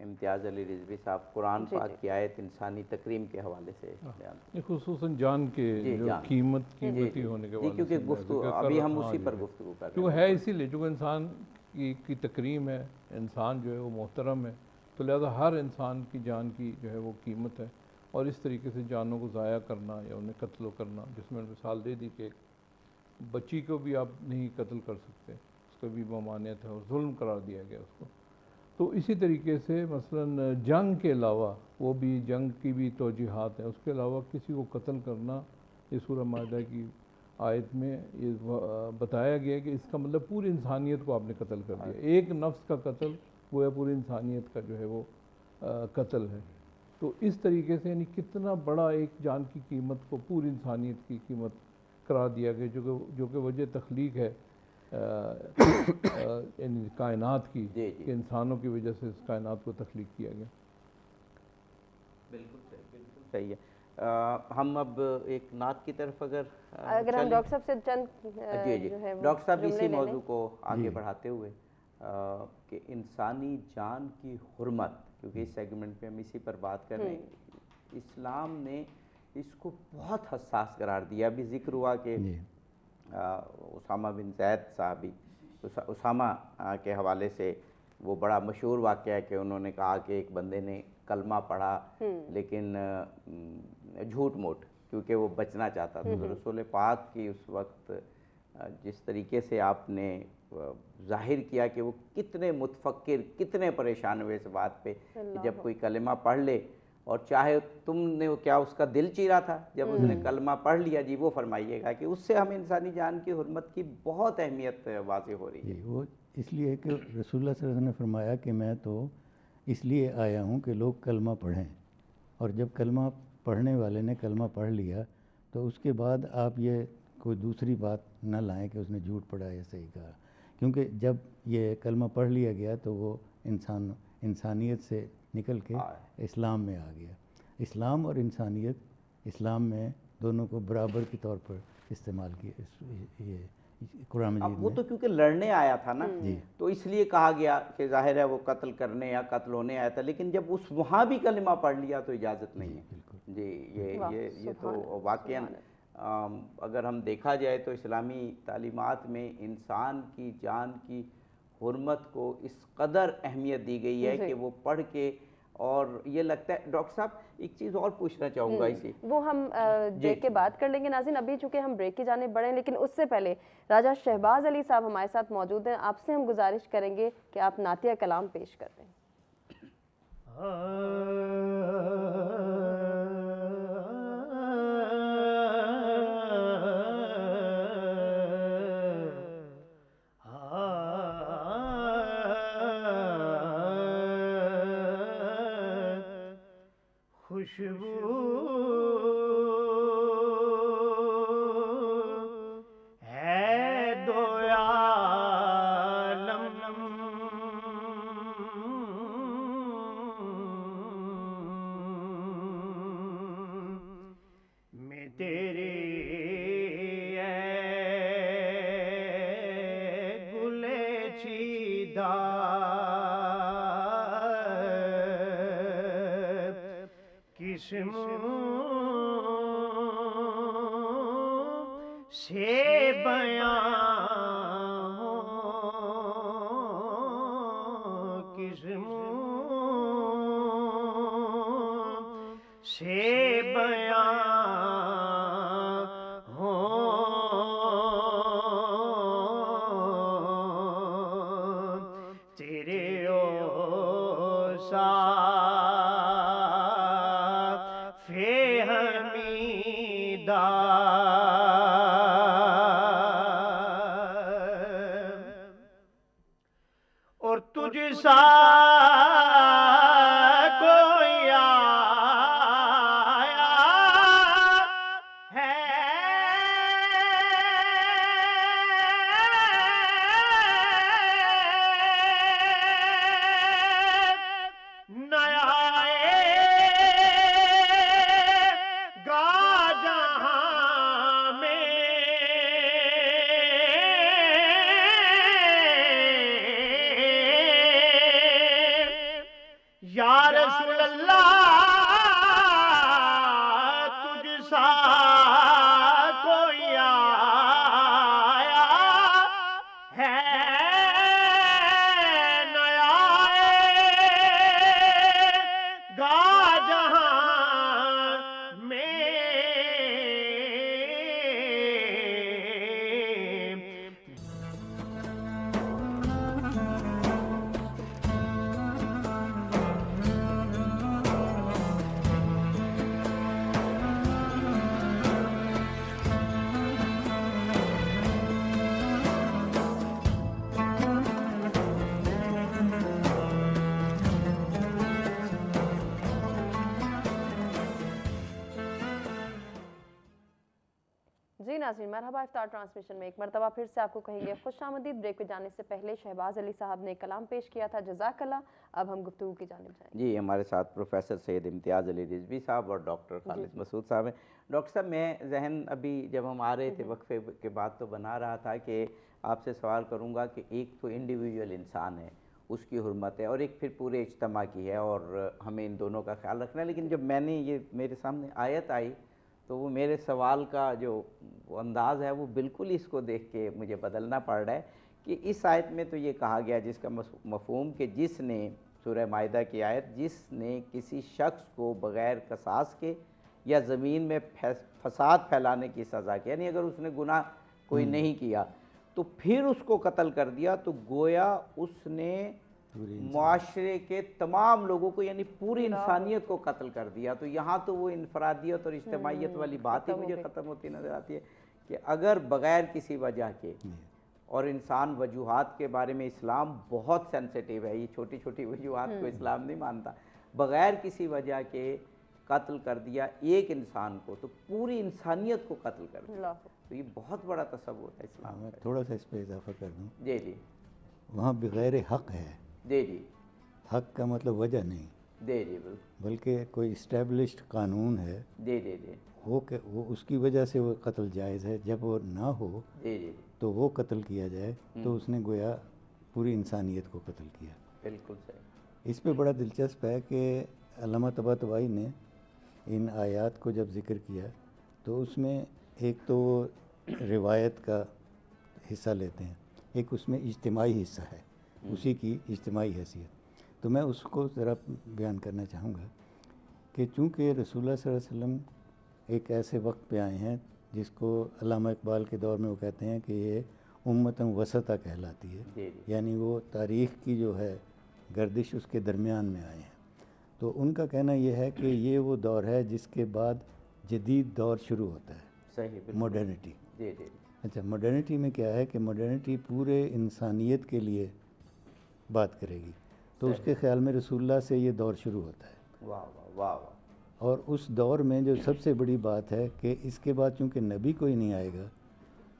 امتیاز علی رضوی صاحب، قرآن پاک کی آیت انسانی تکریم کے حوالے سے بیان، خصوصاً جان کے جو قیمتی ہونے کے جی، کیونکہ گفتگو ابھی ہم اسی پر گفتگو کر رہے ہیں، کیونکہ ہے اسی لیے چونکہ انسان کی تکریم ہے، انسان جو ہے وہ محترم ہے، تو لہذا ہر انسان کی جان کی جو ہے وہ قیمت ہے، اور اس طریقے سے جانوں کو ضائع کرنا یا انہیں قتل کرنا، جس میں مثال دے دی کہ بچی کو بھی آپ نہیں قتل کر سکتے، اس کو بھی ممانعت ہے اور ظلم قرار دیا گیا اس کو۔ تو اسی طریقے سے مثلا جنگ کے علاوہ، وہ بھی جنگ کی بھی توجیحات ہیں، اس کے علاوہ کسی کو قتل کرنا، یہ سورہ مائدہ کی آیت میں یہ بتایا گیا کہ اس کا مطلب پوری انسانیت کو آپ نے قتل کر دیا، ایک نفس کا قتل وہ ہے پوری انسانیت کا جو ہے وہ قتل ہے۔ تو اس طریقے سے یعنی کتنا بڑا ایک جان کی قیمت کو پوری انسانیت کی قیمت قرار دیا گیا، جو کہ وجہ تخلیق ہے یعنی کائنات کی، کہ انسانوں کی وجہ سے اس کائنات کو تخلیق کیا گیا۔ بالکل صحیح ہے۔ ہم اب ایک نعت کی طرف اگر ہم ڈاکٹر صاحب سے چند جی ڈاکٹر صاحب اسی موضوع کو آگے بڑھاتے ہوئے کہ انسانی جان کی حرمت، کیونکہ اس سیگمنٹ پہ ہم اسی پر بات کر رہے ہیں، اسلام نے اس کو بہت حساس قرار دیا۔ ابھی ذکر ہوا کہ اسامہ بن زید صحابی، اسامہ کے حوالے سے وہ بڑا مشہور واقعہ ہے کہ انہوں نے کہا کہ ایک بندے نے کلمہ پڑھا لیکن جھوٹ موٹ، کیونکہ وہ بچنا چاہتا تھا۔ تو رسول پاک کی اس وقت جس طریقے سے آپ نے ظاہر کیا کہ وہ کتنے متفکر، کتنے پریشان ہوئے اس بات پہ کہ جب کوئی کلمہ پڑھ لے، اور چاہے تم نے کیا اس کا دل چیرا تھا جب اس نے کلمہ پڑھ لیا، جی وہ فرمائیے گا کہ اس سے ہمیں انسانی جان کی حرمت کی بہت اہمیت واضح ہو رہی ہے۔ وہ اس لیے کہ رسول اللہ صلی اللہ علیہ وسلم نے فرمایا کہ میں تو اس لیے آیا ہوں کہ لوگ کلمہ پڑھیں، اور جب کلمہ پڑھنے والے نے کلمہ پڑھ لیا تو اس کے بعد آپ یہ کوئی دوسری بات نہ لائیں کہ اس نے جھوٹ پڑھا یا صحیح کہا، کیونکہ جب یہ کلمہ پڑھ لیا گیا تو وہ انسانیت سے نکل کے اسلام میں آ گیا۔ اسلام اور انسانیت، اسلام میں دونوں کو برابر کے طور پر استعمال کیا یہ قرآن مجید وہ میں۔ تو کیونکہ لڑنے آیا تھا نا، جی تو اس لیے کہا گیا کہ ظاہر ہے وہ قتل کرنے یا قتل ہونے آیا تھا، لیکن جب اس وہاں بھی کلمہ پڑھ لیا تو اجازت نہیں ہے۔ بالکل۔ جی واہ، یہ تو سبحان واقعاً اگر ہم دیکھا جائے تو اسلامی تعلیمات میں انسان کی جان کی حرمت کو اس قدر اہمیت دی گئی ہے جی۔ کہ وہ پڑھ کے، اور یہ لگتا ہے ڈاکٹر صاحب ایک چیز اور پوچھنا چاہوں گا اسی، وہ ہم بریک کے بعد کر لیں گے ناظرین۔ ابھی چونکہ ہم بریک کی جانب بڑھیں، لیکن اس سے پہلے راجہ شہباز علی صاحب ہمارے ساتھ موجود ہیں، آپ سے ہم گزارش کریں گے کہ آپ نعتیہ کلام پیش کر دیں۔ خوشبو ہے دو عالم میں تیرے گلے چیدہ قسموں سے بیان قسموں سے بیان تیرے اوصاف حمیدہ اور تجھ سا کوئی آیا ہے یا رسول اللہ تجھ سا کوئی آیا ہے نیا گا جہاں میں جی ناظرین، مرحبا افطار ٹرانسمیشن میں ایک مرتبہ پھر سے آپ کو کہیں گے خوش آمدید۔ بریک پہ جانے سے پہلے شہباز علی صاحب نے کلام پیش کیا تھا، جزاک اللہ۔ اب ہم گفتگو کی جانب جائیں گے۔ جی ہمارے ساتھ پروفیسر سید امتیاز علی رضوی صاحب اور ڈاکٹر خالد مسعود صاحب ہیں۔ ڈاکٹر صاحب میں ذہن ابھی جب ہم آ رہے تھے وقفے کے بعد تو بنا رہا تھا کہ آپ سے سوال کروں گا کہ ایک تو انڈیویجول انسان ہے، اس کی حرمت ہے، اور ایک پھر پورے اجتماع کی ہے، اور ہمیں ان دونوں کا خیال رکھنا ہے۔ لیکن جب میں نے یہ میرے سامنے آیت آئی تو وہ میرے سوال کا جو انداز ہے وہ بالکل اس کو دیکھ کے مجھے بدلنا پڑ رہا ہے کہ اس آیت میں تو یہ کہا گیا جس کا مفہوم کہ جس نے، سورہ مائدہ کی آیت، جس نے کسی شخص کو بغیر قصاص کے یا زمین میں فساد پھیلانے کی سزا کی، یعنی اگر اس نے گناہ کوئی نہیں کیا تو پھر اس کو قتل کر دیا تو گویا اس نے معاشرے کے تمام لوگوں کو یعنی پوری انسانیت کو قتل کر دیا۔ تو یہاں تو وہ انفرادیت اور اجتماعیت والی بات ہی مجھے ختم ہوتی نظر آتی ہے کہ اگر بغیر کسی وجہ کے اور انسان وجوہات کے بارے میں اسلام بہت سینسیٹیو ہے، یہ چھوٹی چھوٹی وجوہات کو اسلام نہیں مانتا. بغیر کسی وجہ کے قتل کر دیا ایک انسان کو تو پوری انسانیت کو قتل کر دیا. تو یہ بہت بڑا تصور ہے اسلام میں کا. تھوڑا سا اس پہ اضافہ کر دوں. جی جی وہاں بغیر حق ہے. جی جی حق کا مطلب وجہ نہیں، جی جی بالکل. بلکہ کوئی اسٹیبلشڈ قانون ہے جی جی جی وہ اس کی وجہ سے وہ قتل جائز ہے. جب وہ نہ ہو جی جی تو وہ قتل کیا جائے تو اس نے گویا پوری انسانیت کو قتل کیا. بالکل صحیح. اس پہ بڑا دلچسپ ہے کہ علامہ طباطبائی نے ان آیات کو جب ذکر کیا تو اس میں ایک تو وہ روایت کا حصہ لیتے ہیں، ایک اس میں اجتماعی حصہ ہے، اسی کی اجتماعی حیثیت. تو میں اس کو ذرا بیان کرنا چاہوں گا کہ چونکہ رسول اللہ صلی اللہ علیہ وسلم ایک ایسے وقت پہ آئے ہیں جس کو علامہ اقبال کے دور میں وہ کہتے ہیں کہ یہ امتاً وسطہ کہلاتی ہے. جی جی یعنی وہ تاریخ کی جو ہے گردش اس کے درمیان میں آئے ہیں. تو ان کا کہنا یہ ہے کہ یہ وہ دور ہے جس کے بعد جدید دور شروع ہوتا ہے، صحیح بالکل. ماڈرنٹی. جی جی اچھا، ماڈرنٹی میں کیا ہے کہ ماڈرنٹی پورے انسانیت کے لیے بات کرے گی. تو اس کے خیال میں رسول اللہ سے یہ دور شروع ہوتا ہے. واہ واہ واہ واہ. اور اس دور میں جو سب سے بڑی بات ہے کہ اس کے بعد چونکہ نبی کوئی نہیں آئے گا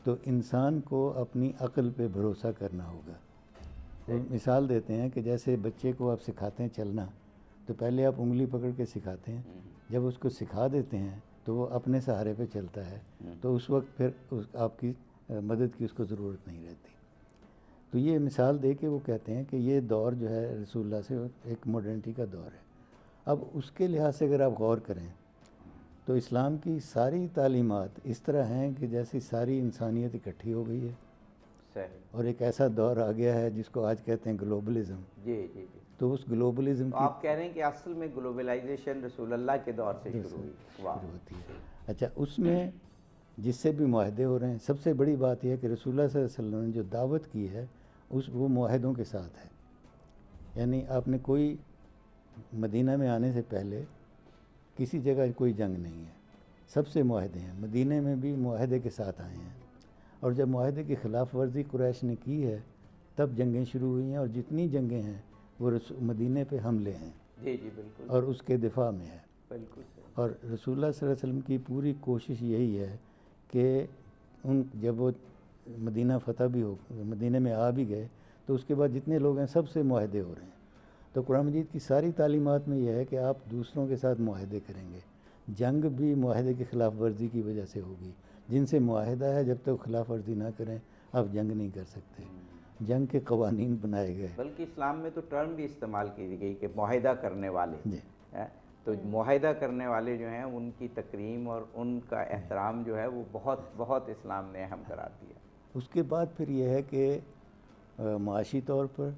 تو انسان کو اپنی عقل پہ بھروسہ کرنا ہوگا. وہ مثال دیتے ہیں کہ جیسے بچے کو آپ سکھاتے ہیں چلنا تو پہلے آپ انگلی پکڑ کے سکھاتے ہیں، جب اس کو سکھا دیتے ہیں تو وہ اپنے سہارے پہ چلتا ہے، تو اس وقت پھر آپ کی مدد کی اس کو ضرورت نہیں رہتی. تو یہ مثال دے کے وہ کہتے ہیں کہ یہ دور جو ہے رسول اللہ سے ایک ماڈرنٹی کا دور ہے. اب اس کے لحاظ سے اگر آپ غور کریں تو اسلام کی ساری تعلیمات اس طرح ہیں کہ جیسی ساری انسانیت اکٹھی ہو گئی ہے صحیح. اور ایک ایسا دور آ گیا ہے جس کو آج کہتے ہیں گلوبلزم. جی جی جی. تو اس گلوبلزم تو کی آپ کہہ رہے ہیں کہ اصل میں گلوبلائزیشن رسول اللہ کے دور سے شروع ہوئی. واہ. شروع ہوتی ہے. اچھا، اس میں جس سے بھی معاہدے ہو رہے ہیں، سب سے بڑی بات یہ ہے کہ رسول اللہ صلی اللہ علیہ وسلم نے جو دعوت کی ہے وہ معاہدوں کے ساتھ ہے. یعنی آپ نے کوئی مدینہ میں آنے سے پہلے کسی جگہ کوئی جنگ نہیں ہے، سب سے معاہدے ہیں. مدینہ میں بھی معاہدے کے ساتھ آئے ہیں، اور جب معاہدے کی خلاف ورزی قریش نے کی ہے تب جنگیں شروع ہوئی ہیں، اور جتنی جنگیں ہیں وہ مدینہ پہ حملے ہیں جی جی بالکل. اور اس کے دفاع میں ہے. بالکل صحیح. اور رسول اللہ صلی اللہ علیہ وسلم کی پوری کوشش یہی ہے کہ جب وہ مدینہ فتح بھی ہو، مدینہ میں آ بھی گئے تو اس کے بعد جتنے لوگ ہیں سب سے معاہدے ہو رہے ہیں. تو قرآن مجید کی ساری تعلیمات میں یہ ہے کہ آپ دوسروں کے ساتھ معاہدے کریں گے. جنگ بھی معاہدے کی خلاف ورزی کی وجہ سے ہوگی. جن سے معاہدہ ہے جب تک خلاف ورزی نہ کریں آپ جنگ نہیں کر سکتے. جنگ کے قوانین بنائے گئے. بلکہ اسلام میں تو ٹرم بھی استعمال کی گئی کہ معاہدہ کرنے والے. جی. تو معاہدہ کرنے والے جو ہیں ان کی تکریم اور ان کا احترام جو ہے وہ بہت بہت اسلام نے اہم قرار دیا. اس کے بعد پھر یہ ہے کہ معاشی طور پر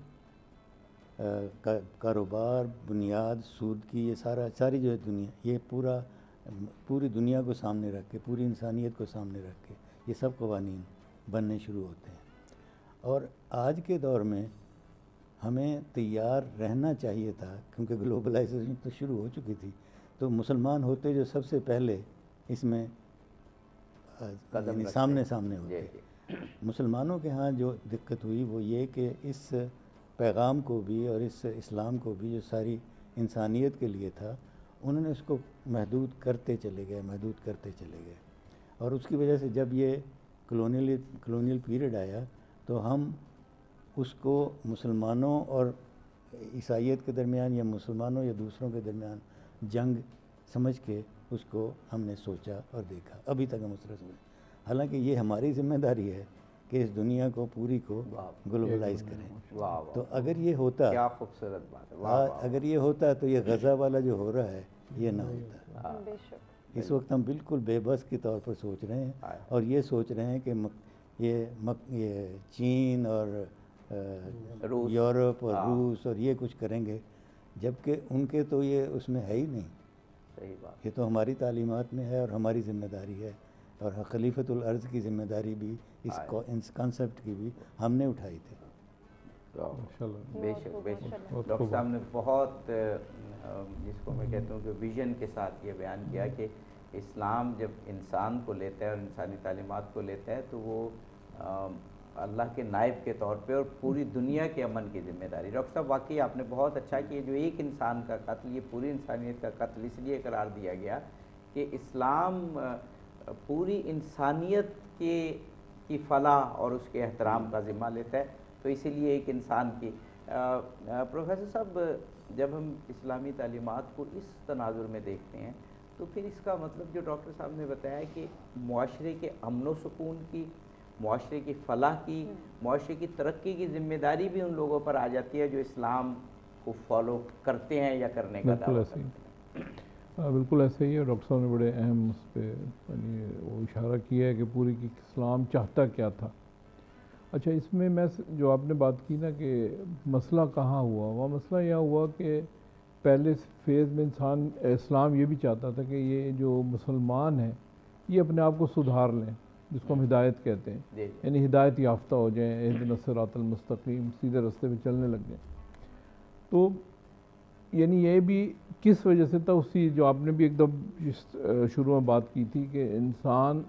کاروبار، بنیاد، سود کی، یہ ساری جو ہے دنیا، یہ پوری دنیا کو سامنے رکھ کے، پوری انسانیت کو سامنے رکھ کے یہ سب قوانین بننے شروع ہوتے ہیں. اور آج کے دور میں ہمیں تیار رہنا چاہیے تھا کیونکہ گلوبلائزیشن تو شروع ہو چکی تھی. تو مسلمان ہوتے جو سب سے پہلے اس میں قدم سامنے ہوتے. مسلمانوں کے ہاں جو دقت ہوئی وہ یہ کہ اس پیغام کو بھی اور اس اسلام کو بھی جو ساری انسانیت کے لیے تھا انہوں نے اس کو محدود کرتے چلے گئے. اور اس کی وجہ سے جب یہ کلونیل پیریڈ آیا تو ہم اس کو مسلمانوں اور عیسائیت کے درمیان یا مسلمانوں یا دوسروں کے درمیان جنگ سمجھ کے اس کو ہم نے سوچا اور دیکھا. ابھی تک ہم اس طرح سمجھ، حالانکہ یہ ہماری ذمہ داری ہے کہ اس دنیا کو پوری کو گلوبلائز کریں. تو اگر یہ ہوتا، کیا خوبصورت بات ہے. اگر یہ ہوتا تو یہ غزہ والا جو ہو رہا ہے یہ نہ ہوتا. اس وقت ہم بالکل بے بس کے طور پر سوچ رہے ہیں اور یہ سوچ رہے ہیں کہ یہ چین اور یورپ اور روس اور یہ کچھ کریں گے، جبکہ ان کے تو یہ اس میں ہے ہی نہیں. صحیح بات. یہ تو ہماری تعلیمات میں ہے اور ہماری ذمہ داری ہے، اور خلیفۃ الارض کی ذمہ داری بھی اس کانسیپٹ کی بھی ہم نے اٹھائی تھی. بے شک بے شک. ڈاکٹر صاحب نے بہت جس کو میں کہتا ہوں کہ ویژن کے ساتھ یہ بیان کیا کہ اسلام جب انسان کو لیتا ہے اور انسانی تعلیمات کو لیتا ہے تو وہ اللہ کے نائب کے طور پہ اور پوری دنیا کے امن کی ذمہ داری. ڈاکٹر صاحب واقعی آپ نے بہت اچھا کہ جو ایک انسان کا قتل یہ پوری انسانیت کا قتل اس لیے قرار دیا گیا کہ اسلام پوری انسانیت کی فلاح اور اس کے احترام کا ذمہ لیتا ہے. تو اسی لیے ایک انسان کی پروفیسر صاحب جب ہم اسلامی تعلیمات کو اس تناظر میں دیکھتے ہیں تو پھر اس کا مطلب جو ڈاکٹر صاحب نے بتایا کہ معاشرے کے امن و سکون کی، معاشرے کی فلاح کی، معاشرے کی ترقی کی ذمہ داری بھی ان لوگوں پر آ جاتی ہے جو اسلام کو فالو کرتے ہیں یا کرنے کا دعویٰ کرتے ہیں. بالکل ایسے ہی ہے. ڈاکٹر صاحب نے بڑے اہم اس پہ یعنی وہ اشارہ کیا ہے کہ پوری کی اسلام چاہتا کیا تھا. اچھا اس میں جو آپ نے بات کی نا کہ مسئلہ کہاں ہوا، وہ مسئلہ یہ ہوا کہ پہلے فیز میں اسلام یہ بھی چاہتا تھا کہ یہ جو مسلمان ہیں یہ اپنے آپ کو سدھار لیں، جس کو ہم ہدایت کہتے ہیں، یعنی ہدایت یافتہ ہو جائیں، اہدنا الصراط المستقیم، سیدھے راستے پہ چلنے لگ جائیں. تو یعنی یہ بھی کس وجہ سے تھا، اسی جو آپ نے بھی ایک دم شروع میں بات کی تھی کہ انسان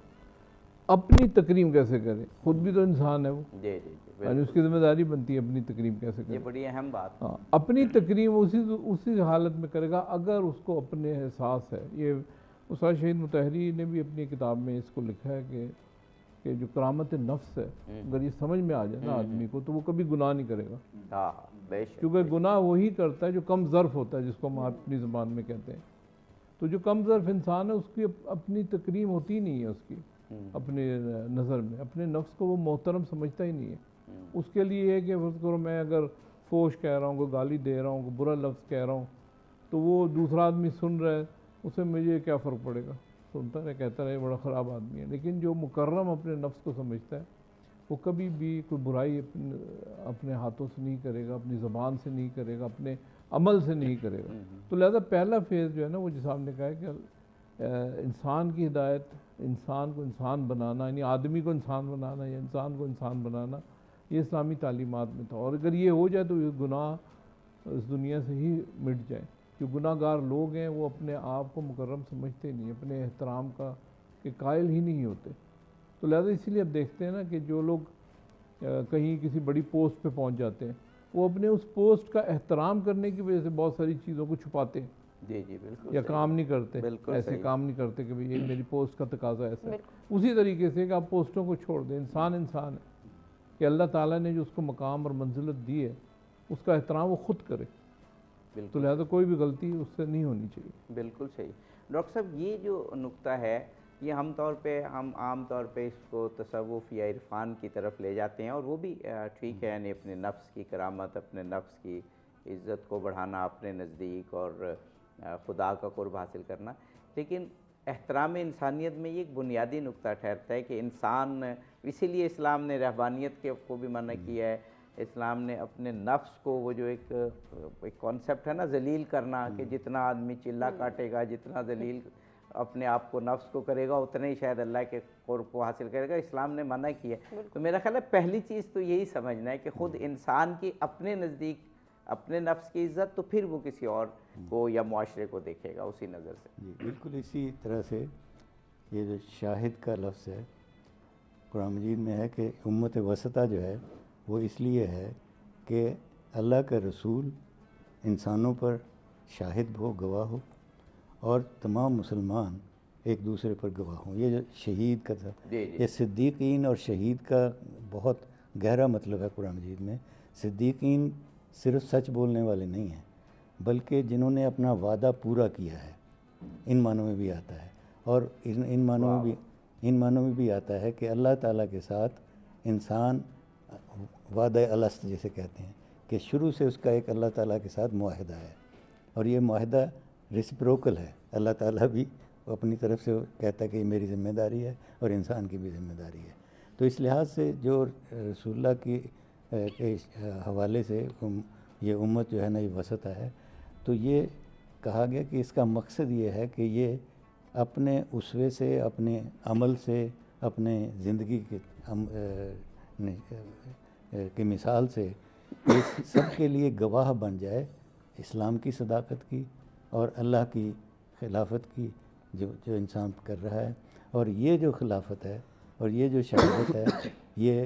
اپنی تکریم کیسے کرے. خود بھی تو انسان ہے وہ، یعنی اس کی ذمہ داری بنتی ہے اپنی تکریم کیسے کرے. یہ بڑی اہم بات. ہاں اپنی تکریم اسی حالت میں کرے گا اگر اس کو اپنے احساس ہے. یہ استاد شہید مطہری نے بھی اپنی کتاب میں اس کو لکھا ہے کہ جو کرامت نفس ہے اگر یہ سمجھ میں آ جائے نا آدمی کو تو وہ کبھی گناہ نہیں کرے گا. کیونکہ گناہ وہی کرتا ہے جو کم ظرف ہوتا ہے، جس کو ہم اپنی زبان میں کہتے ہیں. تو جو کم ظرف انسان ہے اس کی اپنی تکریم ہوتی نہیں ہے، اس کی اپنے نظر میں اپنے نفس کو وہ محترم سمجھتا ہی نہیں ہے. اس کے لیے یہ ہے کہ فرض کرو میں اگر فوش کہہ رہا ہوں، کوئی گالی دے رہا ہوں، کوئی برا لفظ کہہ رہا ہوں تو وہ دوسرا آدمی سن رہا ہے، اسے مجھے کیا فرق پڑے گا، سنتا رہے کہتا رہے بڑا خراب آدمی ہے. لیکن جو مکرم اپنے نفس کو سمجھتا ہے وہ کبھی بھی کوئی برائی اپنے ہاتھوں سے نہیں کرے گا، اپنی زبان سے نہیں کرے گا، اپنے عمل سے نہیں کرے گا. تو لہذا پہلا فیز جو ہے نا وہ جس آپ نے کہا ہے کہ انسان کی ہدایت، انسان کو انسان بنانا، یعنی آدمی کو انسان بنانا یا انسان کو انسان بنانا، یہ اسلامی تعلیمات میں تھا. اور اگر یہ ہو جائے تو یہ گناہ اس دنیا سے ہی مٹ جائے. جو گناہ گار لوگ ہیں وہ اپنے آپ کو مکرم سمجھتے نہیں، اپنے احترام کا کہ قائل ہی نہیں ہوتے. تو لہذا اسی لیے اب دیکھتے ہیں نا کہ جو لوگ کہیں کسی بڑی پوسٹ پہ پہنچ جاتے ہیں وہ اپنے اس پوسٹ کا احترام کرنے کی وجہ سے بہت ساری چیزوں کو چھپاتے ہیں. بالکل. یا کام نہیں کرتے، ایسے کام نہیں کرتے کہ یہ میری پوسٹ کا تقاضا ایسا ہے. اسی طریقے سے کہ آپ پوسٹوں کو چھوڑ دیں. انسان ہے کہ اللہ تعالیٰ نے جو اس کو مقام اور منزلت دی ہے اس کا احترام وہ خود کرے. تو لہذا کوئی بھی غلطی اس سے نہیں ہونی چاہیے. بالکل صحیح. ڈاکٹر صاحب یہ جو نقطہ ہے یہ ہم عام طور پہ اس کو تصوف یا عرفان کی طرف لے جاتے ہیں اور وہ بھی ٹھیک ہے، یعنی اپنے نفس کی کرامت، اپنے نفس کی عزت کو بڑھانا، اپنے نزدیک اور خدا کا قرب حاصل کرنا. لیکن احترام انسانیت میں یہ ایک بنیادی نقطہ ٹھہرتا ہے کہ انسان، اسی لیے اسلام نے رہبانیت کو بھی منع کیا ہے. اسلام نے اپنے نفس کو، وہ جو ایک کانسیپٹ ہے نا ذلیل کرنا، کہ جتنا آدمی چلا کاٹے گا، جتنا ذلیل اپنے آپ کو نفس کو کرے گا اتنا ہی شاید اللہ کے قرب کو حاصل کرے گا. اسلام نے منع کیا. تو میرا خیال ہے پہلی چیز تو یہی سمجھنا ہے کہ خود انسان کی اپنے نزدیک اپنے نفس کی عزت، تو پھر وہ کسی اور کو یا معاشرے کو دیکھے گا اسی نظر سے. جی بالکل اسی طرح سے یہ جو شاہد کا لفظ ہے قرآن مجید میں ہے کہ امت وسطیٰ جو ہے وہ اس لیے ہے کہ اللہ کا رسول انسانوں پر شاہد ہو، گواہ ہو، اور تمام مسلمان ایک دوسرے پر گواہ ہوں. یہ جو شہید کا تھا، یہ صدیقین اور شہید کا بہت گہرا مطلب ہے قرآن مجید میں. صدیقین صرف سچ بولنے والے نہیں ہیں بلکہ جنہوں نے اپنا وعدہ پورا کیا ہے، ان معنوں میں بھی آتا ہے. اور ان معنوں میں بھی آتا ہے کہ اللہ تعالیٰ کے ساتھ انسان وعدہ الست جسے کہتے ہیں کہ شروع سے اس کا ایک اللہ تعالیٰ کے ساتھ معاہدہ ہے، اور یہ معاہدہ ریسپروکل ہے. اللہ تعالیٰ بھی اپنی طرف سے کہتا ہے کہ یہ میری ذمہ داری ہے اور انسان کی بھی ذمہ داری ہے. تو اس لحاظ سے جو رسول اللہ کی حوالے سے یہ امت جو ہے نا یہ وسطیٰ ہے، تو یہ کہا گیا کہ اس کا مقصد یہ ہے کہ یہ اپنے اسوے سے، اپنے عمل سے، اپنے زندگی کی مثال سے اس سب کے لیے گواہ بن جائے اسلام کی صداقت کی اور اللہ کی خلافت کی جو انسان کر رہا ہے. اور یہ جو خلافت ہے اور یہ جو شہادت ہے یہ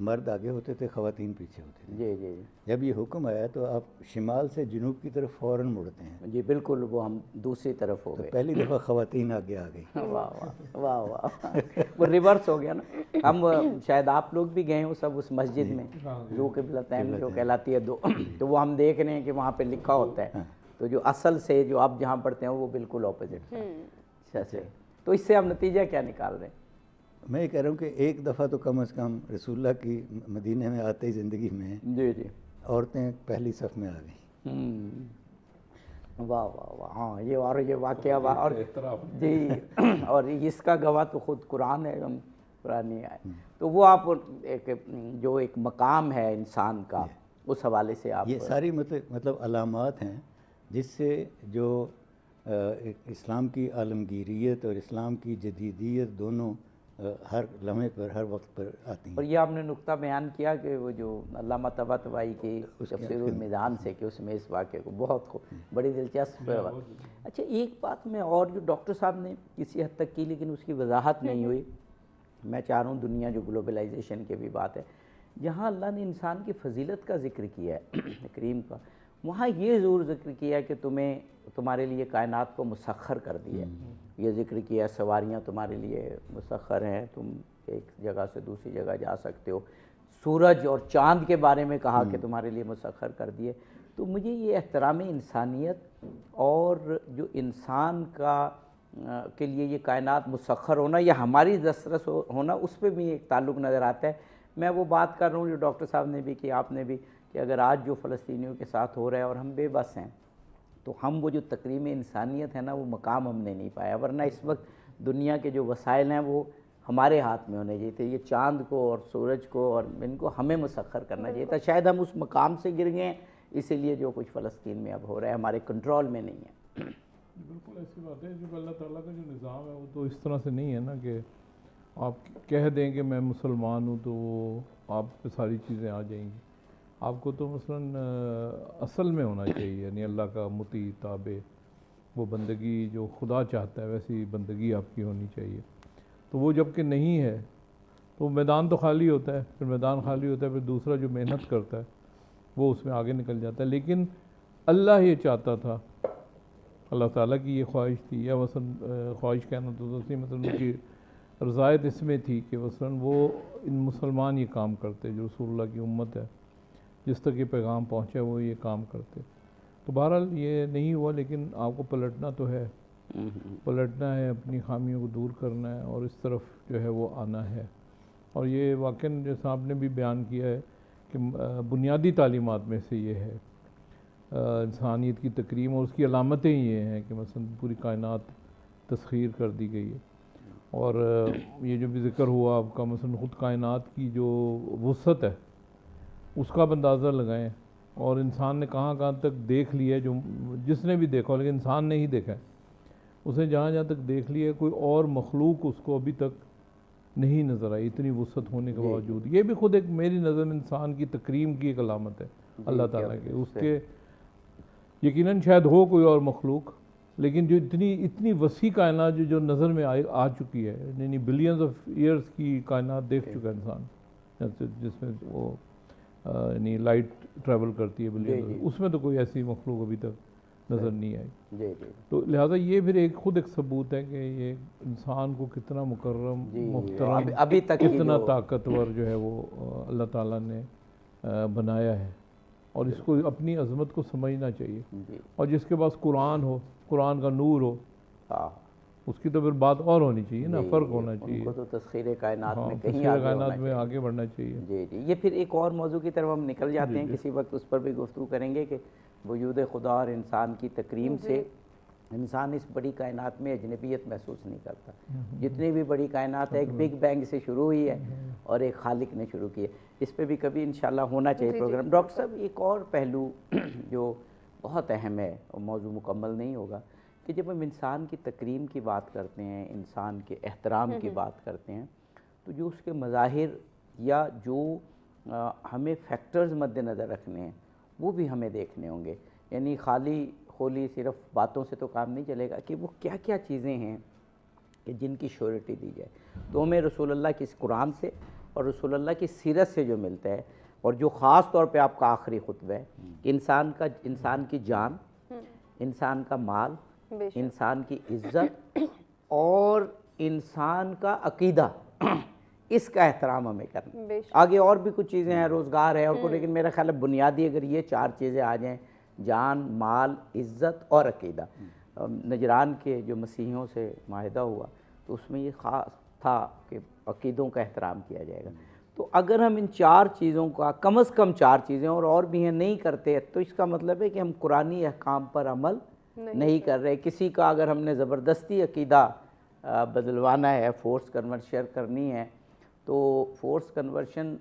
مرد آگے ہوتے تھے، خواتین پیچھے ہوتی تھیں. جی جی جب یہ حکم آیا تو آپ شمال سے جنوب کی طرف فوراً مڑتے ہیں. جی بالکل، وہ ہم دوسری طرف ہو تو گئے. پہلی دفعہ خواتین آگے آ گئی. واہ واہ واہ واہ، وہ ریورس ہو گیا نا. ہم شاید آپ لوگ بھی گئے ہوں سب اس مسجد میں، ذو قبلتین جو کہلاتی ہے دو، تو وہ ہم دیکھ رہے ہیں کہ وہاں پہ لکھا ہوتا ہے، تو جو اصل سے جو آپ جہاں پڑھتے ہیں وہ بالکل اپوزٹ تھا. اچھا، تو اس سے ہم نتیجہ کیا نکال رہے ہیں؟ میں یہ کہہ رہا ہوں کہ ایک دفعہ تو کم از کم رسول اللہ کی مدینہ میں آتے ہی زندگی میں جی جی عورتیں پہلی صف میں آ گئیں. واہ واہ واہ، ہاں یہ اور یہ واقعہ اور جی، اور اس کا گواہ تو خود قرآن ہے، ہم قرآن نہیں آئے. تو وہ آپ ایک جو ایک مقام ہے انسان کا، اس حوالے سے آپ یہ ساری مطلب علامات ہیں جس سے جو اسلام کی عالمگیریت اور اسلام کی جدیدیت دونوں ہر لمحے پر، ہر وقت پر آتی ہیں. اور یہ آپ نے نقطہ بیان کیا کہ وہ جو علامہ طباطبائی کی تفسیر المیزان سے، کہ اس میں اس واقعے کو بہت بڑی دلچسپ ہے. اچھا ایک بات میں اور جو ڈاکٹر صاحب نے کسی حد تک کی لیکن اس کی وضاحت نہیں ہوئی، میں چاہ رہا ہوں دنیا جو گلوبلائزیشن کی بھی بات ہے، جہاں اللہ نے انسان کی فضیلت کا ذکر کیا ہے کریم کا، وہاں یہ ضرور ذکر کیا ہے کہ تمہارے لیے کائنات کو مسخر کر دیا ہے. یہ ذکر کیا سواریاں تمہارے لیے مسخر ہیں، تم ایک جگہ سے دوسری جگہ جا سکتے ہو. سورج اور چاند کے بارے میں کہا کہ تمہارے لیے مسخر کر دیے. تو مجھے یہ احترام انسانیت اور جو انسان کے لیے یہ کائنات مسخر ہونا یا ہماری دسترس ہونا، اس پہ بھی ایک تعلق نظر آتا ہے. میں وہ بات کر رہا ہوں جو ڈاکٹر صاحب نے بھی کی، آپ نے بھی، کہ اگر آج جو فلسطینیوں کے ساتھ ہو رہا ہے اور ہم بے بس ہیں، تو ہم وہ جو تکریم انسانیت ہے نا، وہ مقام ہم نے نہیں پایا. ورنہ اس وقت دنیا کے جو وسائل ہیں وہ ہمارے ہاتھ میں ہونے چاہیے تھے. یہ چاند کو اور سورج کو اور ان کو ہمیں مسخر کرنا چاہیے تھا. شاید ہم اس مقام سے گر گئے ہیں، اسی لیے جو کچھ فلسطین میں اب ہو رہا ہے ہمارے کنٹرول میں نہیں ہے. بالکل ایسی بات ہے. جو اللہ تعالیٰ کا جو نظام ہے وہ تو اس طرح سے نہیں ہے نا کہ آپ کہہ دیں کہ میں مسلمان ہوں تو وہ آپ پہ ساری چیزیں آ جائیں گی. آپ کو تو مثلاً اصل میں ہونا چاہیے، یعنی اللہ کا مطیع تابع، وہ بندگی جو خدا چاہتا ہے ویسی بندگی آپ کی ہونی چاہیے. تو وہ جب کہ نہیں ہے تو میدان تو خالی ہوتا ہے. پھر میدان خالی ہوتا ہے، پھر دوسرا جو محنت کرتا ہے وہ اس میں آگے نکل جاتا ہے. لیکن اللہ یہ چاہتا تھا، اللہ تعالیٰ کی یہ خواہش تھی، یا مثلاً خواہش کہنا تو مثلاً ان کی رضایت اس میں تھی کہ مثلاً وہ ان مسلمان یہ کام کرتے جو رسول اللہ کی امت ہے، جس تک یہ پیغام پہنچا وہ یہ کام کرتے. تو بہرحال یہ نہیں ہوا، لیکن آپ کو پلٹنا تو ہے، پلٹنا ہے، اپنی خامیوں کو دور کرنا ہے اور اس طرف جو ہے وہ آنا ہے. اور یہ واقعاً جیسا آپ نے بھی بیان کیا ہے کہ بنیادی تعلیمات میں سے یہ ہے انسانیت کی تکریم، اور اس کی علامتیں یہ ہیں کہ مثلا پوری کائنات تسخیر کر دی گئی ہے. اور یہ جو بھی ذکر ہوا آپ کا، مثلا خود کائنات کی جو وسعت ہے اس کا آپ اندازہ لگائیں، اور انسان نے کہاں کہاں تک دیکھ لیا ہے، جو جس نے بھی دیکھا، لیکن انسان نے ہی دیکھا ہے، اس نے جہاں جہاں تک دیکھ لیا ہے، کوئی اور مخلوق اس کو ابھی تک نہیں نظر آئی اتنی وسعت ہونے کے باوجود. یہ بھی خود ایک میری نظر میں انسان کی تکریم کی ایک علامت ہے اللہ تعالیٰ کے. اس کے یقیناً شاید ہو کوئی اور مخلوق، لیکن جو اتنی وسیع کائنات جو نظر میں آ چکی ہے، یعنی بلینز آف ایئرس کی کائنات دیکھ چکا ہے انسان، جس میں وہ یعنی لائٹ ٹریول کرتی ہے بلینز، اس میں تو کوئی ایسی مخلوق ابھی تک نظر نہیں آئی. تو لہٰذا یہ پھر خود ایک ثبوت ہے کہ یہ انسان کو کتنا مکرم، محترم، ابھی تک کتنا طاقتور جو ہے وہ اللہ تعالیٰ نے بنایا ہے، اور اس کو اپنی عظمت کو سمجھنا چاہیے. اور جس کے پاس قرآن ہو، قرآن کا نور ہو، اس کی تو پھر بات اور ہونی چاہیے نا، فرق ہونا چاہیے، ان کو تو تسخیر کائنات میں کہیں تسخیر کائنات میں آگے بڑھنا چاہیے. جی جی. یہ پھر ایک اور موضوع کی طرف ہم نکل جاتے ہیں، کسی وقت اس پر بھی گفتگو کریں گے کہ وجود خدا اور انسان کی تکریم سے انسان اس بڑی کائنات میں اجنبیت محسوس نہیں کرتا. جتنی بھی بڑی کائنات ہے ایک بگ بینگ سے شروع ہوئی ہے اور ایک خالق نے شروع کی ہے. اس پہ بھی کبھی انشاءاللہ ہونا چاہیے پروگرام. ڈاکٹر صاحب ایک اور پہلو جو بہت اہم ہے اور موضوع مکمل نہیں ہوگا، کہ جب ہم انسان کی تکریم کی بات کرتے ہیں، انسان کے احترام کی بات کرتے ہیں، تو جو اس کے مظاہر یا جو ہمیں فیکٹرز مد نظر رکھنے ہیں وہ بھی ہمیں دیکھنے ہوں گے. یعنی خالی صرف باتوں سے تو کام نہیں چلے گا کہ وہ کیا کیا چیزیں ہیں کہ جن کی شیورٹی دی جائے. تو ہمیں رسول اللہ کی اس قرآن سے اور رسول اللہ کی سیرت سے جو ملتا ہے، اور جو خاص طور پہ آپ کا آخری خطبہ ہے کہ انسان کی جان، انسان کا مال، انسان کی عزت اور انسان کا عقیدہ، اس کا احترام ہمیں کرنا۔ آگے اور بھی کچھ چیزیں ہیں، روزگار ہے اور کو، لیکن میرا خیال ہے بنیادی اگر یہ 4 چیزیں آ جائیں، جان، مال، عزت اور عقیدہ۔ نجران کے جو مسیحیوں سے معاہدہ ہوا تو اس میں یہ خاص تھا کہ عقیدوں کا احترام کیا جائے گا۔ تو اگر ہم ان 4 چیزوں کا کم از کم 4 چیزیں اور بھی ہیں نہیں کرتے، تو اس کا مطلب ہے کہ ہم قرآنی احکام پر عمل نہیں کر رہے۔ کسی کا اگر ہم نے زبردستی عقیدہ بدلوانا ہے، فورس کنورشن کرنی ہے، تو فورس کنورشن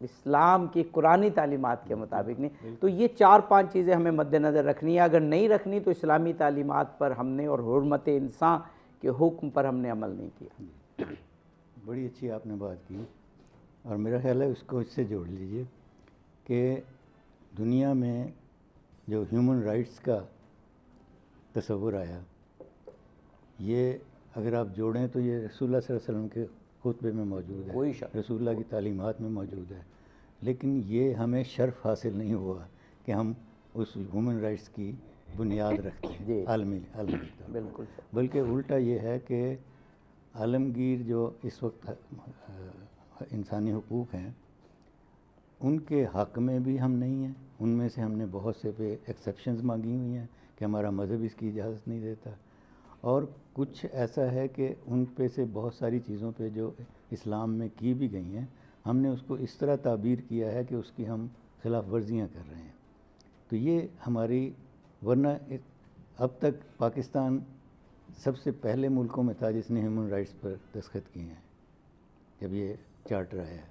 اسلام کی قرآنی تعلیمات کے مطابق نہیں۔ تو یہ 4-5 چیزیں ہمیں مد نظر رکھنی ہے۔ اگر نہیں رکھنی تو اسلامی تعلیمات پر ہم نے اور حرمت انسان کے حکم پر ہم نے عمل نہیں کیا۔ بڑی اچھی آپ نے بات کی، اور میرا خیال ہے اس کو اس سے جوڑ لیجئے کہ دنیا میں جو ہیومن رائٹس کا تصور آیا، یہ اگر آپ جوڑیں تو یہ رسول اللہ صلی اللہ علیہ وسلم کے خطبے میں موجود ہے، کوئی شک، رسول اللہ کی تعلیمات میں موجود ہے، لیکن یہ ہمیں شرف حاصل نہیں ہوا کہ ہم اس ہیومن رائٹس کی بنیاد رکھتے ہیں عالمی طور پر۔ بالکل، بلکہ الٹا یہ ہے کہ عالمگیر جو اس وقت انسانی حقوق ہیں، ان کے حق میں بھی ہم نہیں ہیں۔ ان میں سے ہم نے بہت سے پہ ایکسیپشنز مانگی ہوئی ہیں کہ ہمارا مذہب اس کی اجازت نہیں دیتا، اور کچھ ایسا ہے کہ ان پہ سے بہت ساری چیزوں پہ جو اسلام میں کی بھی گئی ہیں، ہم نے اس کو اس طرح تعبیر کیا ہے کہ اس کی ہم خلاف ورزیاں کر رہے ہیں۔ تو یہ ہماری، ورنہ اب تک پاکستان سب سے پہلے ملکوں میں تھا جس نے ہیومن رائٹس پر دستخط کیے ہیں جب یہ چارٹر آیا ہے،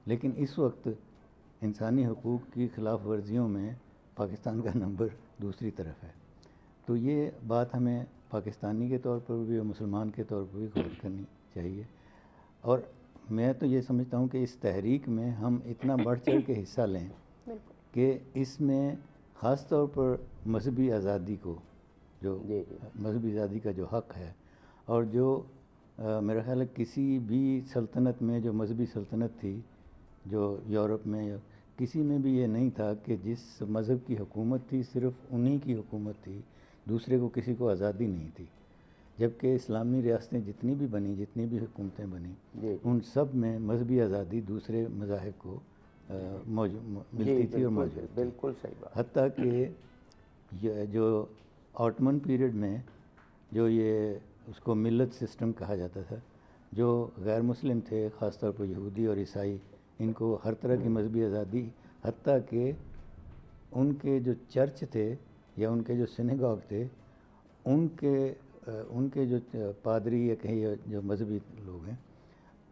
لیکن اس وقت انسانی حقوق کی خلاف ورزیوں میں پاکستان کا نمبر دوسری طرف ہے۔ تو یہ بات ہمیں پاکستانی کے طور پر بھی اور مسلمان کے طور پر بھی غور کرنی چاہیے، اور میں تو یہ سمجھتا ہوں کہ اس تحریک میں ہم اتنا بڑھ چڑھ کے حصہ لیں کہ اس میں خاص طور پر مذہبی آزادی کو، جو مذہبی آزادی کا جو حق ہے، اور جو میرا خیال ہے کسی بھی سلطنت میں جو مذہبی سلطنت تھی، جو یورپ میں یا کسی میں بھی یہ نہیں تھا کہ جس مذہب کی حکومت تھی صرف انہی کی حکومت تھی، دوسرے کو کسی کو آزادی نہیں تھی۔ جبکہ اسلامی ریاستیں جتنی بھی بنی، جتنی بھی حکومتیں بنی، ان سب میں مذہبی آزادی دوسرے مذاہب کو ملتی تھی اور موجود تھی۔ بالکل صحیح بات۔ حتیٰ کہ جو آٹمن پیریڈ میں جو یہ اس کو ملت سسٹم کہا جاتا تھا، جو غیر مسلم تھے، خاص طور پر یہودی اور عیسائی، ان کو ہر طرح کی مذہبی آزادی، حتیٰ کہ ان کے جو چرچ تھے یا ان کے جو سینیگاگ تھے، ان کے جو پادری یا کہیں جو مذہبی لوگ ہیں،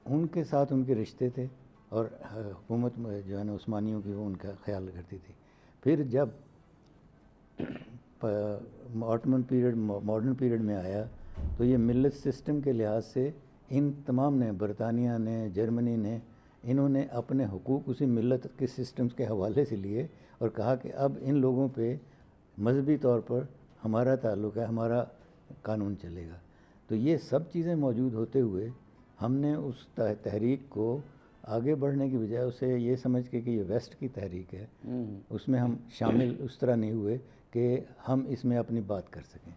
ان کے ساتھ ان کے رشتے تھے، اور حکومت جو ہے نا عثمانیوں کی وہ ان کا خیال کرتی تھی۔ پھر جب آٹمن پیریڈ، ماڈرن پیریڈ میں آیا تو یہ ملت سسٹم کے لحاظ سے ان تمام نے، برطانیہ نے، جرمنی نے، انہوں نے اپنے حقوق اسی ملت کے سسٹمز کے حوالے سے لیے اور کہا کہ اب ان لوگوں پہ مذہبی طور پر ہمارا تعلق ہے، ہمارا قانون چلے گا۔ تو یہ سب چیزیں موجود ہوتے ہوئے ہم نے اس تحریک کو آگے بڑھنے کی بجائے اسے یہ سمجھ کے کہ یہ ویسٹ کی تحریک ہے، اس میں ہم شامل اس طرح نہیں ہوئے کہ ہم اس میں اپنی بات کر سکیں۔